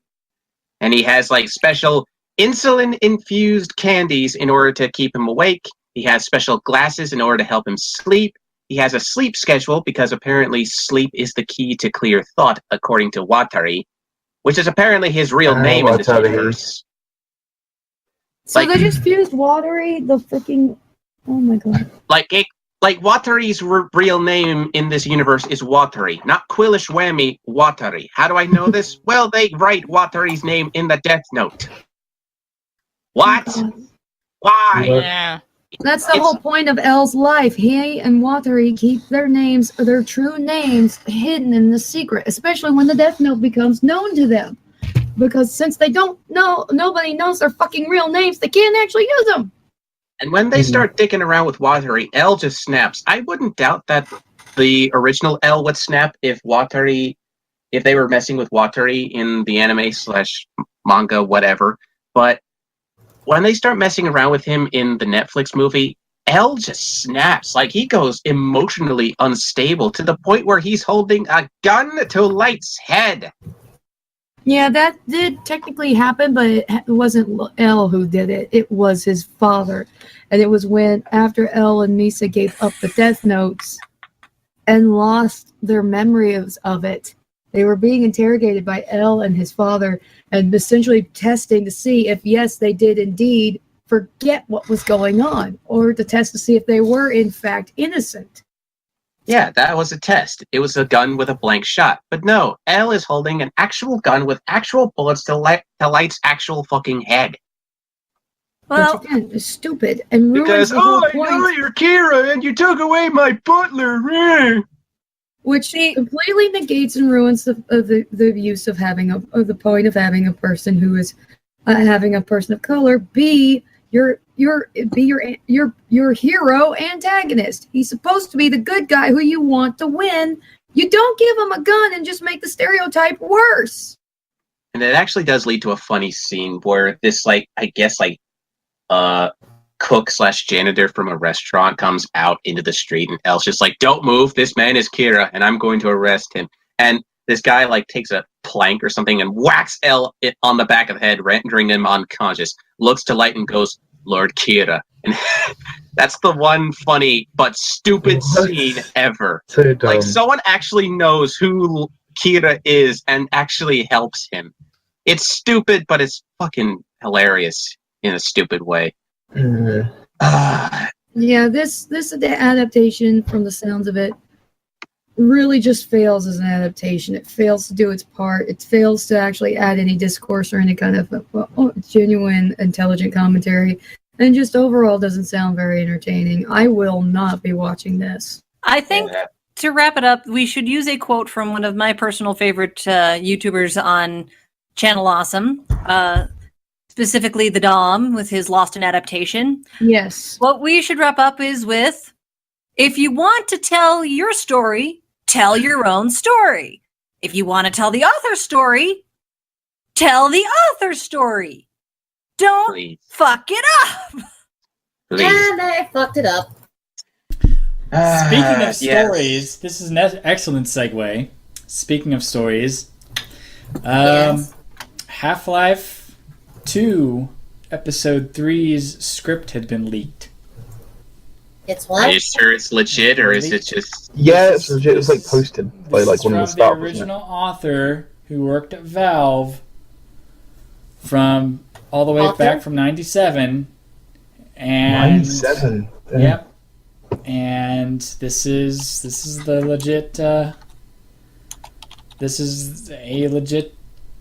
And he has like special insulin-infused candies in order to keep him awake. He has special glasses in order to help him sleep. He has a sleep schedule because apparently sleep is the key to clear thought, according to Watari, which is apparently his real name in this universe. So they just fused Watery, the freaking... Oh my god. Like Watari's real name in this universe is Watari, not Quillish Whammy, Watari. How do I know this? Well, they write Watari's name in the Death Note. What? Why? Yeah. That's the whole point of L's life. He and Watery keep their names, their true names, hidden in the secret, especially when the Death Note becomes known to them. Because since they don't know, nobody knows their fucking real names, they can't actually use them. And when they start dicking around with Watari, L just snaps. I wouldn't doubt that the original L would snap if they were messing with Watari in the anime / manga, whatever. But when they start messing around with him in the Netflix movie, L just snaps. Like, he goes emotionally unstable to the point where he's holding a gun to Light's head. Yeah, that did technically happen, but it wasn't L who did it. It was his father. And it was when, after L and Misa gave up the Death Notes and lost their memory of it, they were being interrogated by L and his father and essentially testing to see if, yes, they did indeed forget what was going on, or to test to see if they were, in fact, innocent. Yeah, that was a test. It was a gun with a blank shot. But no, L is holding an actual gun with actual bullets to Light's actual fucking head. Well, which again is stupid and ruins because, the whole I point. know you're Kira and you took away my butler. Which completely negates and ruins the use of the point of having a person who is having a person of color be your hero antagonist. He's supposed to be the good guy who you want to win. You don't give him a gun and just make the stereotype worse. And it actually does lead to a funny scene where this, cook / janitor from a restaurant comes out into the street, and Elle's just like, don't move, this man is Kira, and I'm going to arrest him. And this guy, takes a plank or something and whacks Elle on the back of the head, rendering him unconscious, looks to Light and goes, Lord Kira. And that's the one funny but stupid scene ever. So dumb. Someone actually knows who Kira is and actually helps him. It's stupid, but it's fucking hilarious in a stupid way. Yeah, this adaptation, from the sounds of it, really just fails as an adaptation. It fails to do its part. It fails to actually add any discourse or any kind of genuine, intelligent commentary, and just overall doesn't sound very entertaining. I will not be watching this. I think, to wrap it up, we should use a quote from one of my personal favorite YouTubers on Channel Awesome, specifically the Dom with his Lost in Adaptation. Yes. What we should wrap up is with, if you want to tell your story, tell your own story. If you want to tell the author's story, tell the author's story. Don't fuck it up. And I fucked it up. Speaking of stories, this is an excellent segue. Speaking of stories, Half-Life 2 Episode 3's script had been leaked. It's what? Are you sure it's legit, or is it just... Yeah, it's legit. It was posted by one of the staff. The original author who worked at Valve from all the way back from 97. And 97. Yep. And this is the legit this is a legit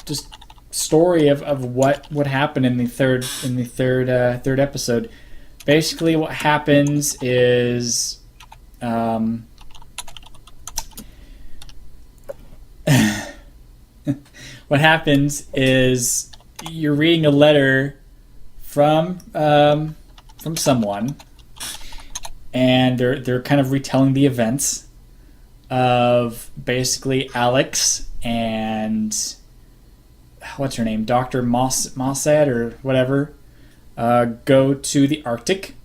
just story of what would happen in the third episode. Basically, what happens is you're reading a letter from someone, and they're kind of retelling the events of basically Alex and what's her name, Dr. Mossad or whatever, go to the Arctic,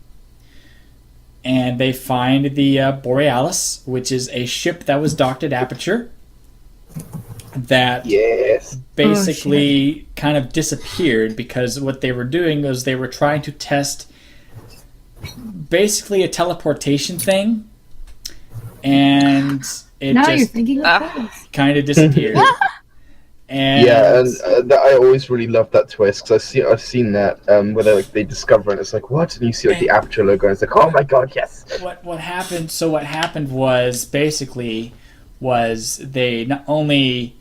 and they find the Borealis, which is a ship that was docked at Aperture that basically kind of disappeared because what they were doing was they were trying to test basically a teleportation thing, and it Now you're just thinking of things. kind of disappeared. And I always really loved that twist because I've seen that where they discover it, it's like what, and you see like the Aperture logo, and it's like, oh my god, yes. What happened? So what happened was basically they not only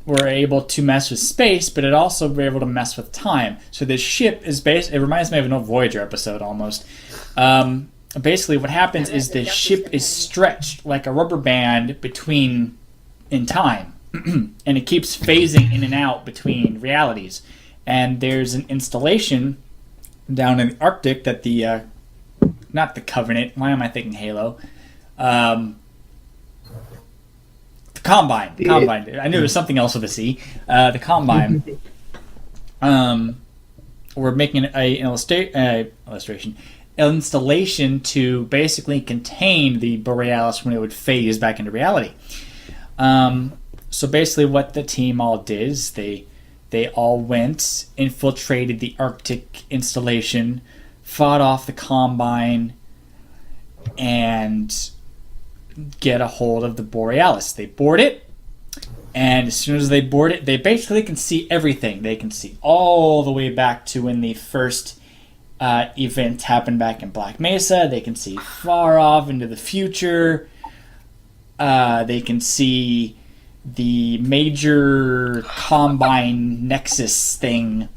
were able to mess with space, but it also were able to mess with time. So this ship is it reminds me of an old Voyager episode almost. Basically, what happens is the ship is stretched like a rubber band in time. And it keeps phasing in and out between realities. And there's an installation down in the Arctic that the not the Covenant, why am I thinking Halo? The Combine. I knew there was something else with a C. The Combine. We're making an installation to basically contain the Borealis when it would phase back into reality. So basically what the team all did is they all went, infiltrated the Arctic installation, fought off the Combine, and get a hold of the Borealis. They board it, and as soon as they board it, they basically can see everything. They can see all the way back to when the first event happened back in Black Mesa. They can see far off into the future. They can see the major Combine Nexus thing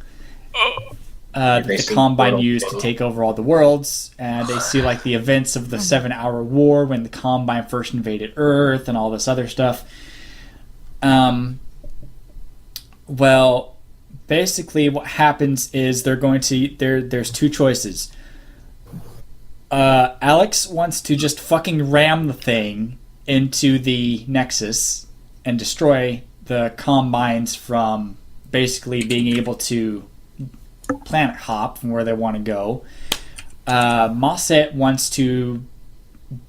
that the Combine used to take over all the worlds, and they see like the events of the 7-hour war when the Combine first invaded Earth and all this other stuff. Well, basically what happens is there's two choices. Alex wants to just fucking ram the thing into the Nexus and destroy the Combines from basically being able to planet hop from where they want to go. Mossad wants to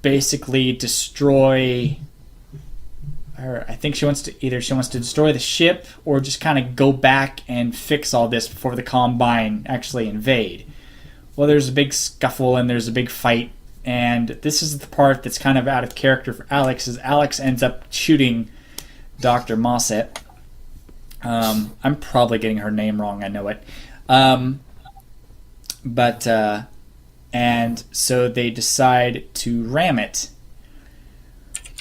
basically destroy, or I think she wants to destroy the ship or just kind of go back and fix all this before the Combine actually invade. Well, there's a big scuffle and there's a big fight, and this is the part that's kind of out of character for Alex, is Alex ends up shooting Dr. Mossad. I'm probably getting her name wrong, I know it. And so they decide to ram it.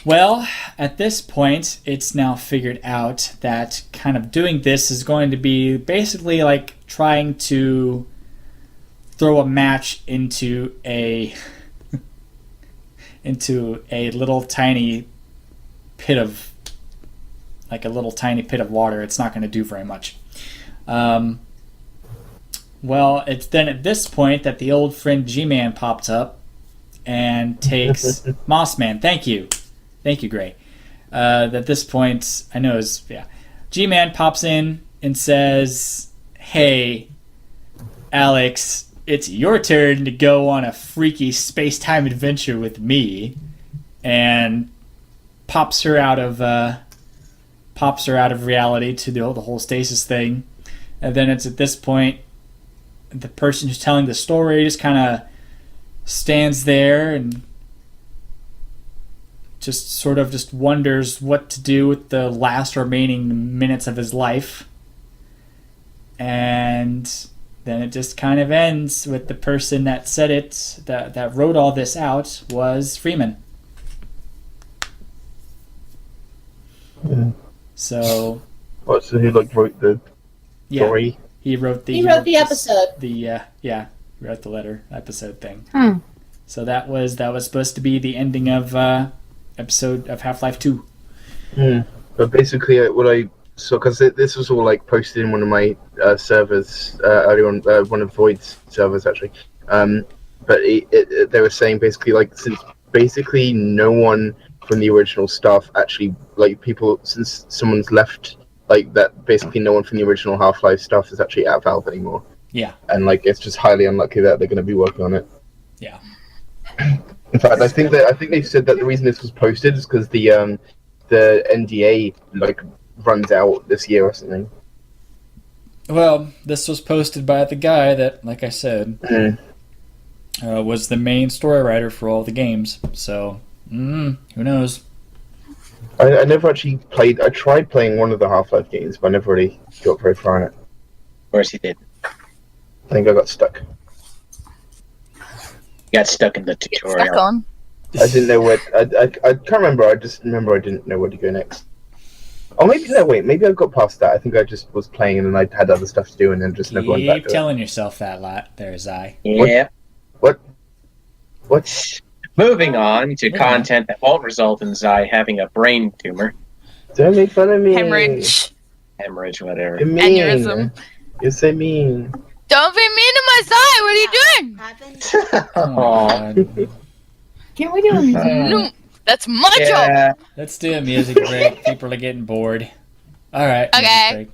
Well, at this point, it's now figured out that kind of doing this is going to be basically like trying to throw a match into a little tiny pit of water. It's not going to do very much. Well, it's then at this point that the old friend G-Man pops up and takes Mossman. Thank you, Gray. At this point, I know G-Man pops in and says, "Hey, Alex, it's your turn to go on a freaky space-time adventure with me," and pops her out of reality to the whole stasis thing. And then it's at this point the person who's telling the story just kind of stands there and just sort of just wonders what to do with the last remaining minutes of his life. And then it just kind of ends with the person that said it, that wrote all this out, was Freeman. Yeah. So he wrote the story? He wrote the episode. He wrote the letter episode thing. Hmm. So that was supposed to be the ending of episode of Half-Life 2. But basically, what I So, because this was all like posted in one of my servers earlier on, one of Void's servers actually. But they were saying basically like since basically no one from the original staff actually like people since someone's left like that basically no one from the original Half-Life stuff is actually at Valve anymore. Yeah. And like it's just highly unlucky that they're going to be working on it. Yeah. In fact, I think they said that the reason this was posted is because the NDA like runs out this year or something. Well, this was posted by the guy that, like I said, was the main story writer for all the games. So, who knows? I never actually played. I tried playing one of the Half-Life games, but I never really got very far in it. Of course he did. I think I got stuck. Got stuck in the tutorial. Stuck on. I didn't know where. I can't remember. I just remember I didn't know where to go next. Oh, maybe no. Wait, maybe I got past that. I think I just was playing and then I had other stuff to do and then just never went back Keep to telling yourself that lot. There's I. Yeah. What? Moving on to content that won't result in Zai having a brain tumor. Don't make fun of me. Hemorrhage. Hemorrhage, whatever. You're mean. Aneurysm. You're so mean. Don't be mean to my Zai. What are you doing? Oh my God. Can't we do anything? No, that's my job. Let's do a music break. People are getting bored. All right. Okay. music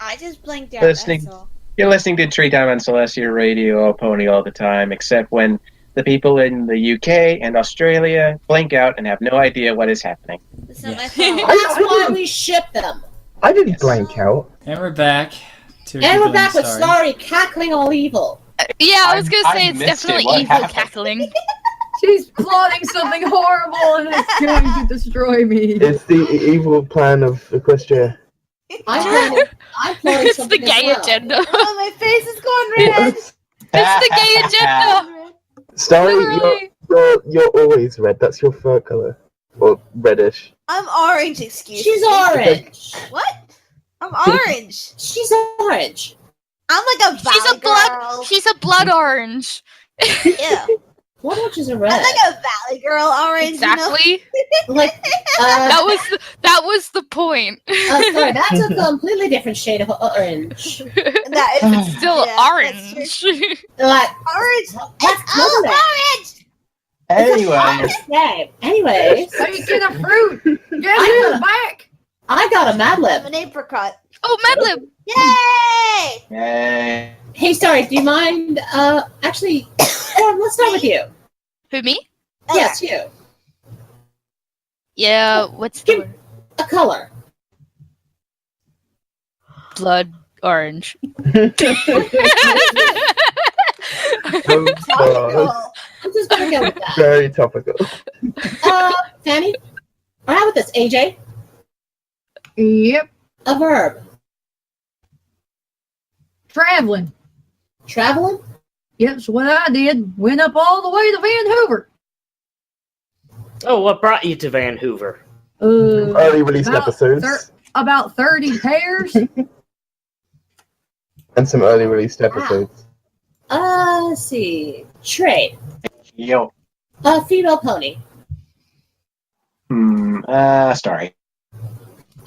I just blinked out. Listening. That's all. You're listening to Treetime on Celestia Radio, Pony all the time, except when the people in the UK and Australia blink out and have no idea what is happening. It's not Yeah. my fault. That's why we ship them. I didn't blank out. break. And we're back. To And we're Evelyn back with Sorry. Starry cackling all evil. Yeah, I was gonna I say it's missed it. definitely What evil happened? cackling. She's plotting something horrible and it's going to destroy me. It's the evil plan of Equestria. I'm plotting It's the something as gay well. agenda. Oh, my face is going red. It's the gay agenda. Starry, Literally. you're always red. That's your fur color. Or reddish. I'm orange, excuse She's me. orange. What? I'm orange. She's orange. I'm like a She's a valley blood. girl. She's a blood orange. Ew. What oranges are I'm red? like a valley girl orange. Exactly. Like, That was the point. sorry, that's a completely different shade of orange. You know? That is Still yeah, orange. Like, orange. that's It's all colored. orange. Anyway, Okay. Anyways, Taking a fruit. Get in the back. I got a Mad I'm Lib. an apricot. Oh, Madlib. Yay! yay. Hey, Starry, do you mind? Actually, let's start with you. Who, me? Yes, you. Yeah. What's the word? A color. Blood orange. Topical. I'm just gonna go with that. Very topical. Fanny, or how about this, AJ? Yep. A verb. Traveling. Traveling. Yep, that's what I did. Went up all the way to Vancouver. Oh, what brought you to Vancouver? Early release episodes. About 30 pairs. And some early released episodes. Let's see. Trade. Yo. A female pony. Sorry.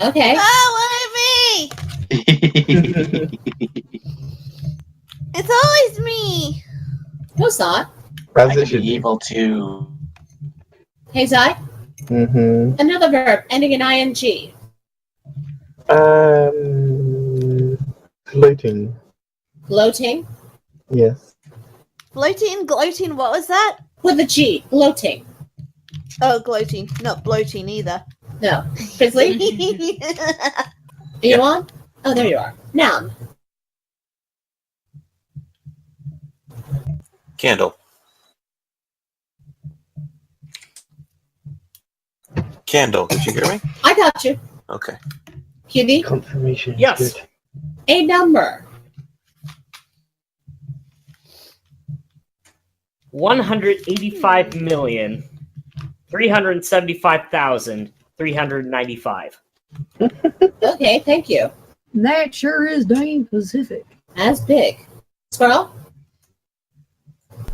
Okay. Oh, what me? It's always me. No, it's not. As I it can should be be. evil too. Hey, Zai. Mm-hmm. Another verb ending in ing. Floating. Gloating. Yes. Bloating, gloating, what was that? With a G. Gloating. Oh, gloating. Not bloating either. No. Grizzly. Are you on? Oh, there you are. Noun. Candle. Candle. Did you hear me? I got you. Okay. QB. Confirmation. Yes. Good. A number. 185,375,395. Okay, thank you. That sure is dang Pacific. As big. Squirrel?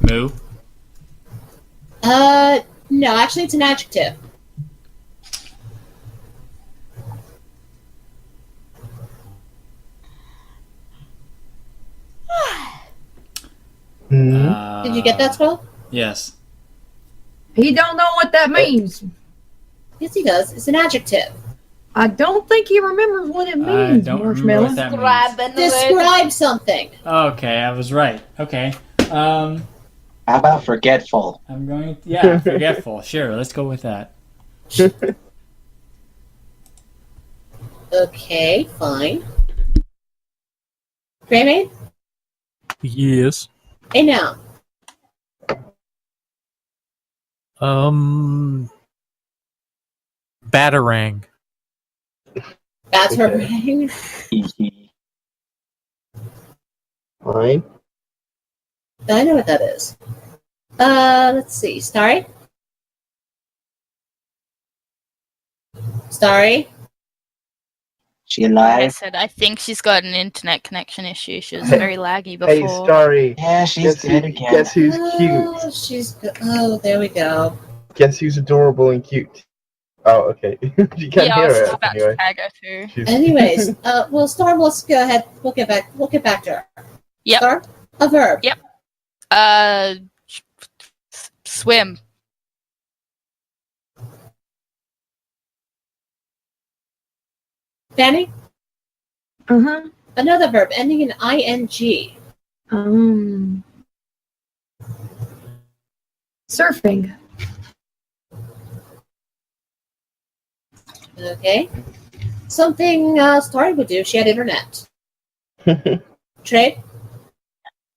Moo. No, actually it's an adjective. Did you get that, Scroll? Yes. He don't know what that means. Yes, he does. It's an adjective. I don't think he remembers what it I means, don't remember Marshmallow. what that means. Describe something. Okay, I was right. Okay. How about forgetful? I'm going. Yeah, forgetful. Sure, let's go with that. Okay, fine. Greymane? Yes. A noun. Batarang. Batarang. Fine. I know what that is. Let's see. Starry? Starry? She Like I alive? said, I think she's got an internet connection issue. She was very laggy before. Hey, Starry. Yeah, she's Guess dead who- again. Guess who's Oh, cute? Oh, there we go. Guess who's adorable and cute? Oh, okay. You can't Yeah, I hear was it just about anyway. to tag her through. She's- Anyways, well, Star, let's go ahead. We'll get back to her. Yep. Star? A verb. Yep. Swim. Fanny? Uh-huh. Another verb ending in ing. Surfing. Okay. Something Starry would do if she had internet. Trade?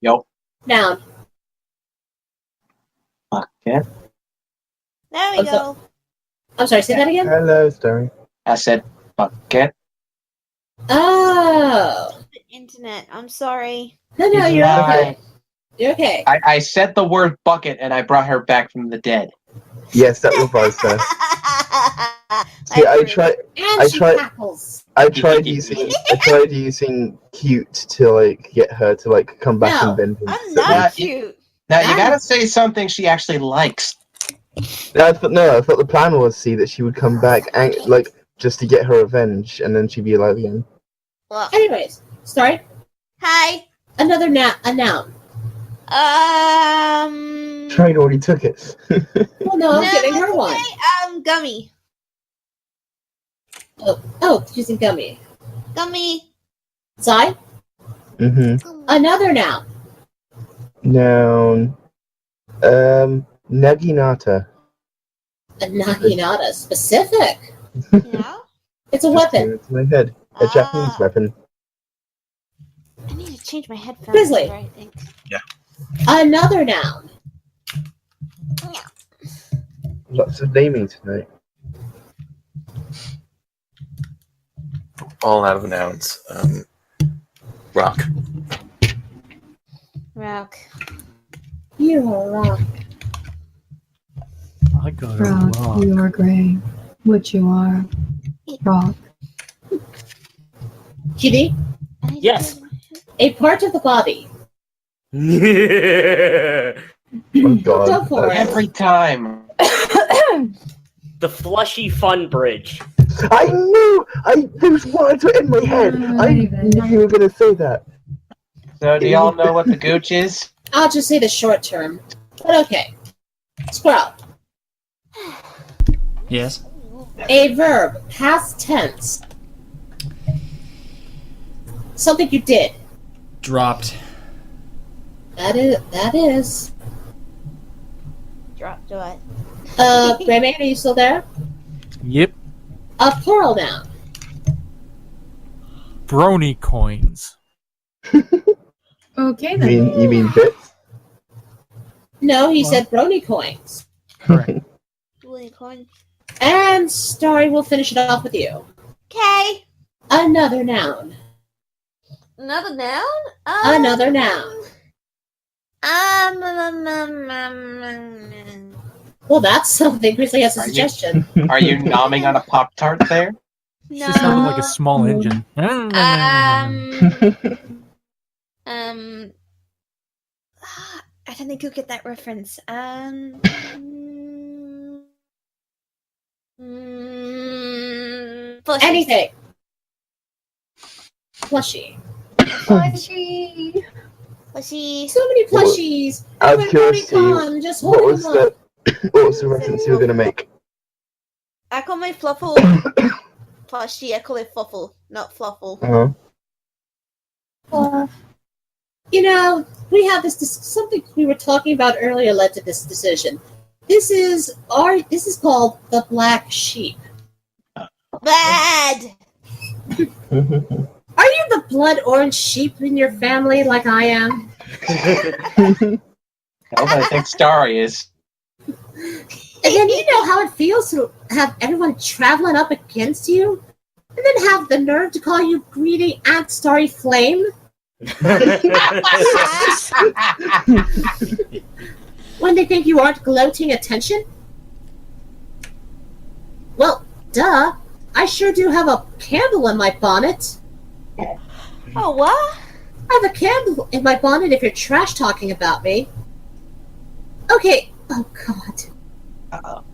Yo. Noun. Okay. There we go. I'm sorry, say that again? Hello, Starry. I said bucket. Oh. The internet. I'm sorry. No, He's you're alive. okay. You're okay. I said the word bucket and I brought her back from the dead. Yes, that was her. See, I tried. And I she tried. cackles. I tried using cute to like get her to like come back No, and bend. I'm Now, not cute. Now you gotta say something she actually likes. I thought the plan was see that she would come back and like just to get her revenge, and then she'd be alive again. Well, Anyways, Starry. hi. Another a noun. Trade already took it. Well, no, I'm No, giving her it's one. okay. Gummy. Oh, using gummy. Gummy. Sai? Mm-hmm. Another noun. Noun. Naginata. A naginata. Specific. Yeah. It's a Just weapon. came into my head. A Japanese weapon. I need to change my headphones. Grizzly. Here, I think. Another noun. Lots of naming tonight. All out of nouns. Rock. Rock. You are rock. I got a Rock, rock. you are gray. What you are. Rock. Kitty. Yes. A part of the body. Oh God. Go for it. Every time. The Flushy Fun Bridge. I knew! Those words were in my head! I knew you were gonna say that. So do y'all know what the gooch is? I'll just say the short term. But okay. Squirrel. Yes. A verb. Past tense. Something you did. Dropped. That is. Drop to what? Grayman, are you still there? Yep. A plural noun. Brony coins. Okay You then. mean bits? No, he said brony coins. Correct. Unicorn. And Starry will finish it off with you. Okay. Another noun. Another noun? Another noun. Well, that's something. Grizzly has a Are you- suggestion. Are you nomming on a Pop-Tart there? She just sounded like a small engine. I don't think you'll get that reference. Flushy. Anything. Plushy. Flushy. Plushie. So many plushies. Out of Everybody curiosity, come, just hold what was them up. what was the reference you were gonna make? I call my Fluffle plushie. I call it Fluffle, not Fluffle. You know, we have this something we were talking about earlier led to this decision. This is called the black sheep. Bad. Are you the blood orange sheep in your family like I am? Well, I think Starry is. And then you know how it feels to have everyone traveling up against you? And then have the nerve to call you greedy Aunt Starry Flame? When they think you aren't gloating attention? Well, duh. I sure do have a candle in my bonnet. Oh, what? I have a candle in my bonnet if you're trash talking about me. Okay. Oh, God. Uh-oh.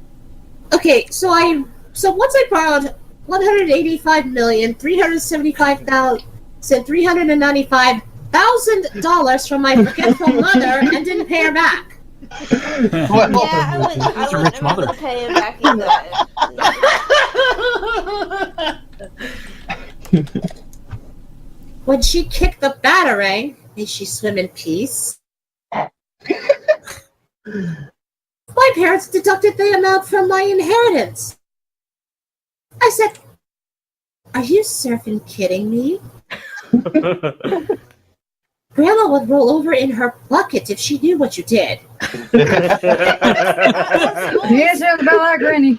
Okay, so once I borrowed $185,395,395,000 from my forgetful mother and didn't pay her back. Well, yeah, I wouldn't remember to pay him back either. When she kicked the batarang, may she swim in peace. My parents deducted the amount from my inheritance. I said, "Are you surfing kidding me?" Grandma would roll over in her bucket if she knew what you did. Yes, about that, Granny.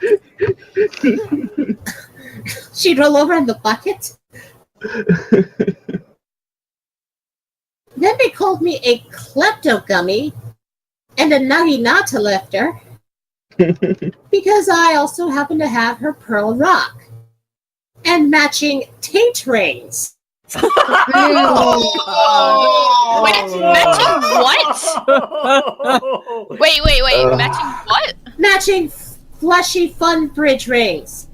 She'd roll over in the bucket. Then they called me a klepto-gummy and a nagi-nata lifter because I also happen to have her pearl rock and matching taint rings. Matching what? Wait, matching what? Matching fleshy fun bridge rings.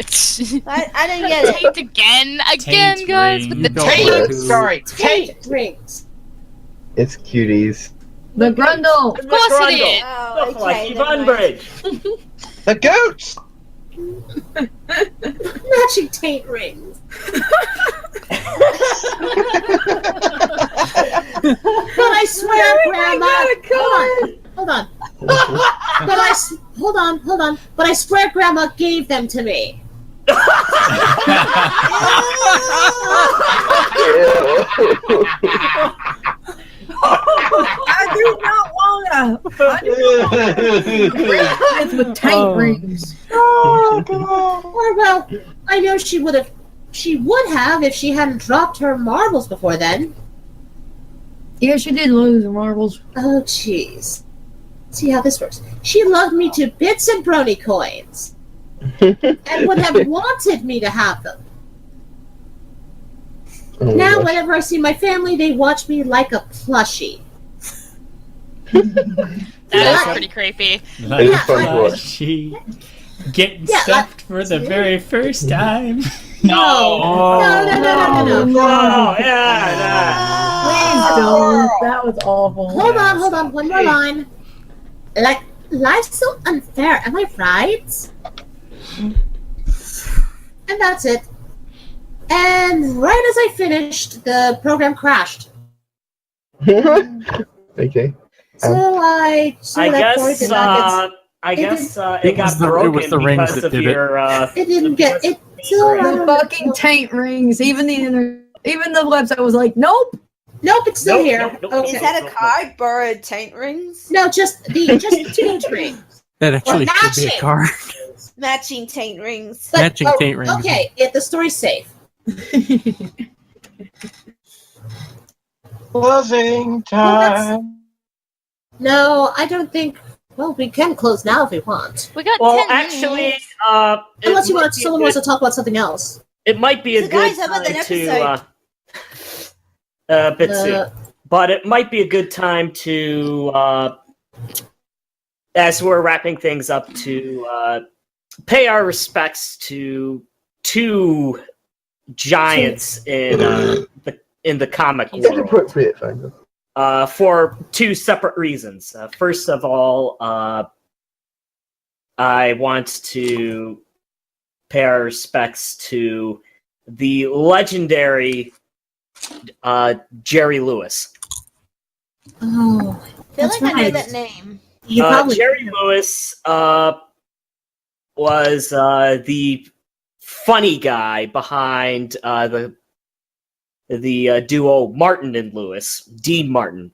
I didn't get it. Taint again, Taint guys, ring. with the Go taint. Sorry, Taint rings. It's cuties. The Grundle. Of course it is. Oh, Stuff like okay, Yvonne never mind. Bridge. The goats! Matching taint rings. But I swear, Grandma. Hold on. But I swear, Grandma gave them to me. I do not wanna. With taint rings. Or well, I know she would have if she hadn't dropped her marbles before then. Yeah, she did lose the marbles. Oh, jeez. See how this works. She loved me to bits and brony coins. And would have wanted me to have them. Oh, Now, gosh. whenever I see my family, they watch me like a plushie. That is pretty creepy. It's fun to watch. She getting Yeah, stuffed for the very first time. No. Oh. No. Oh, yeah, Please don't. That was awful. Hold on. One more line. Like, life's so unfair, am I right? And that's it. And right as I finished, the program crashed. Okay. So I I guess, it it It got was the broken rings because that of did it. your, didn't get it. The fucking taint rings. Even the website was like, nope. Nope, it's still here. Nope. Okay. Is that a card? Borrowed taint rings? No, just the taint rings. That actually Well, should be a matching. card. Matching taint rings. But, Matching taint rings. Okay, the story's safe. Closing time. No, I don't think. Well, we can close now if we want. We got well, 10 actually, minutes. Unless it someone wants to talk about something else. It might be a So good guys, how about the time next to Bitsu. But it might be a good time to, as we're wrapping things up, to pay our respects to two giants in the comic It's world. appropriate, kind of. for two separate reasons. First of all, I want to pay our respects to the legendary Jerry Lewis. Oh, I feel that's like I know right. that name. You probably Jerry Lewis was the funny guy behind the duo Martin and Lewis. Dean Martin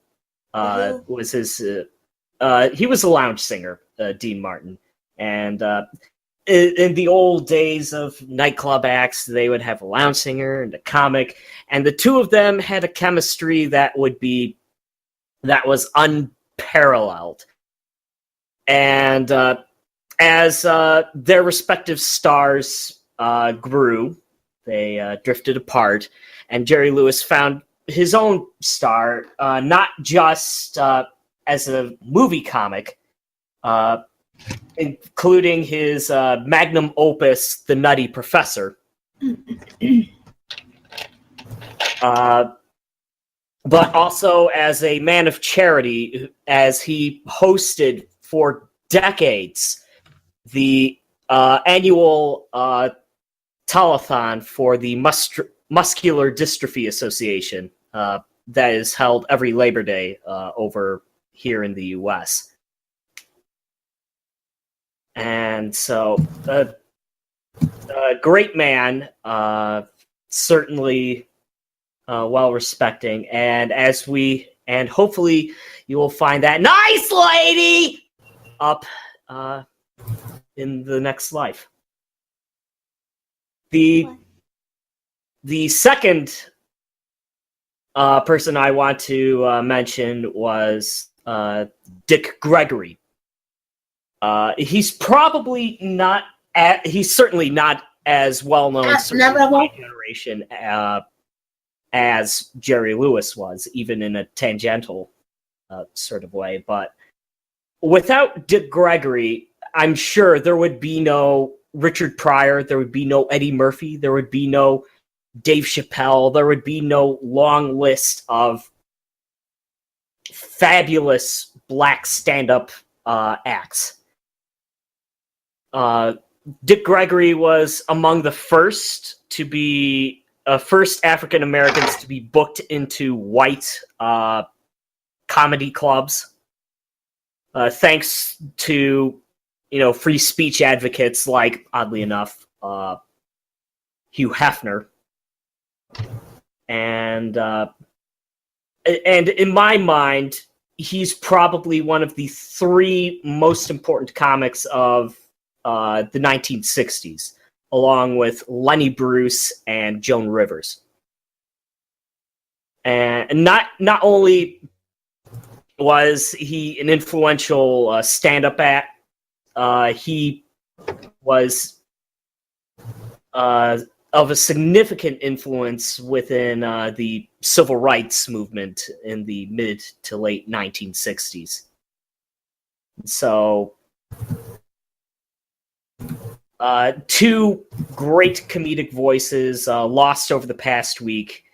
was his. He was a lounge singer, Dean Martin, and in the old days of nightclub acts, they would have a lounge singer and a comic, and the two of them had a chemistry that was unparalleled. And as their respective stars grew, they drifted apart, and Jerry Lewis found his own star, not just as a movie comic, including his magnum opus, The Nutty Professor. But also as a man of charity, as he hosted for decades the annual telethon for the Muscular Dystrophy Association that is held every Labor Day over here in the U.S. And so, a great man, certainly well-respecting, and hopefully you will find that nice lady up in the next life. The second person I want to mention was Dick Gregory. He's probably not. He's certainly not as well known in my generation as Jerry Lewis was, even in a tangential sort of way. But without Dick Gregory, I'm sure there would be no Richard Pryor, there would be no Eddie Murphy, there would be no Dave Chappelle, there would be no long list of fabulous black stand-up acts. Dick Gregory was among the first African Americans to be booked into white comedy clubs, thanks to free speech advocates like, oddly enough, Hugh Hefner, and in my mind, he's probably one of the three most important comics of the 1960s, along with Lenny Bruce and Joan Rivers. And not only was he an influential stand-up act, he was of a significant influence within the civil rights movement in the mid to late 1960s. So, two great comedic voices lost over the past week,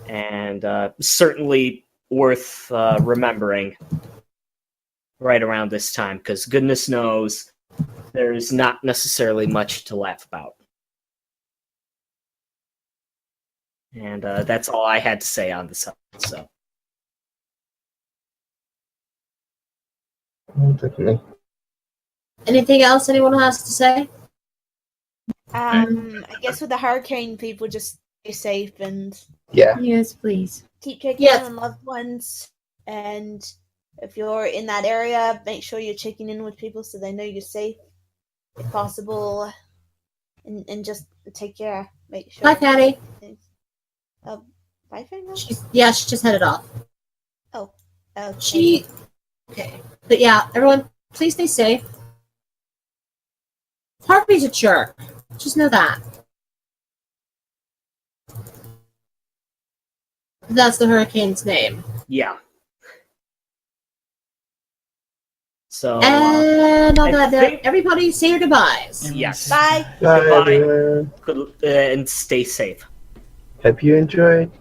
and certainly worth remembering right around this time, because goodness knows there's not necessarily much to laugh about. And that's all I had to say on this subject. So, Definitely. Anything else anyone has to say? I guess with the hurricane, people just stay safe and Yes, please. keep checking in on loved ones. And if you're in that area, make sure you're checking in with people so they know you're safe, if possible. And just take care. Make sure. Bye, Patty. Bye, Fang. She just headed off. Oh. Okay. Okay. But yeah, everyone, please stay safe. Harvey's a jerk. Just know that. That's the hurricane's name. yeah. So, And on that note, everybody say your goodbyes. yes. Bye. Goodbye. And stay safe. Hope you enjoyed.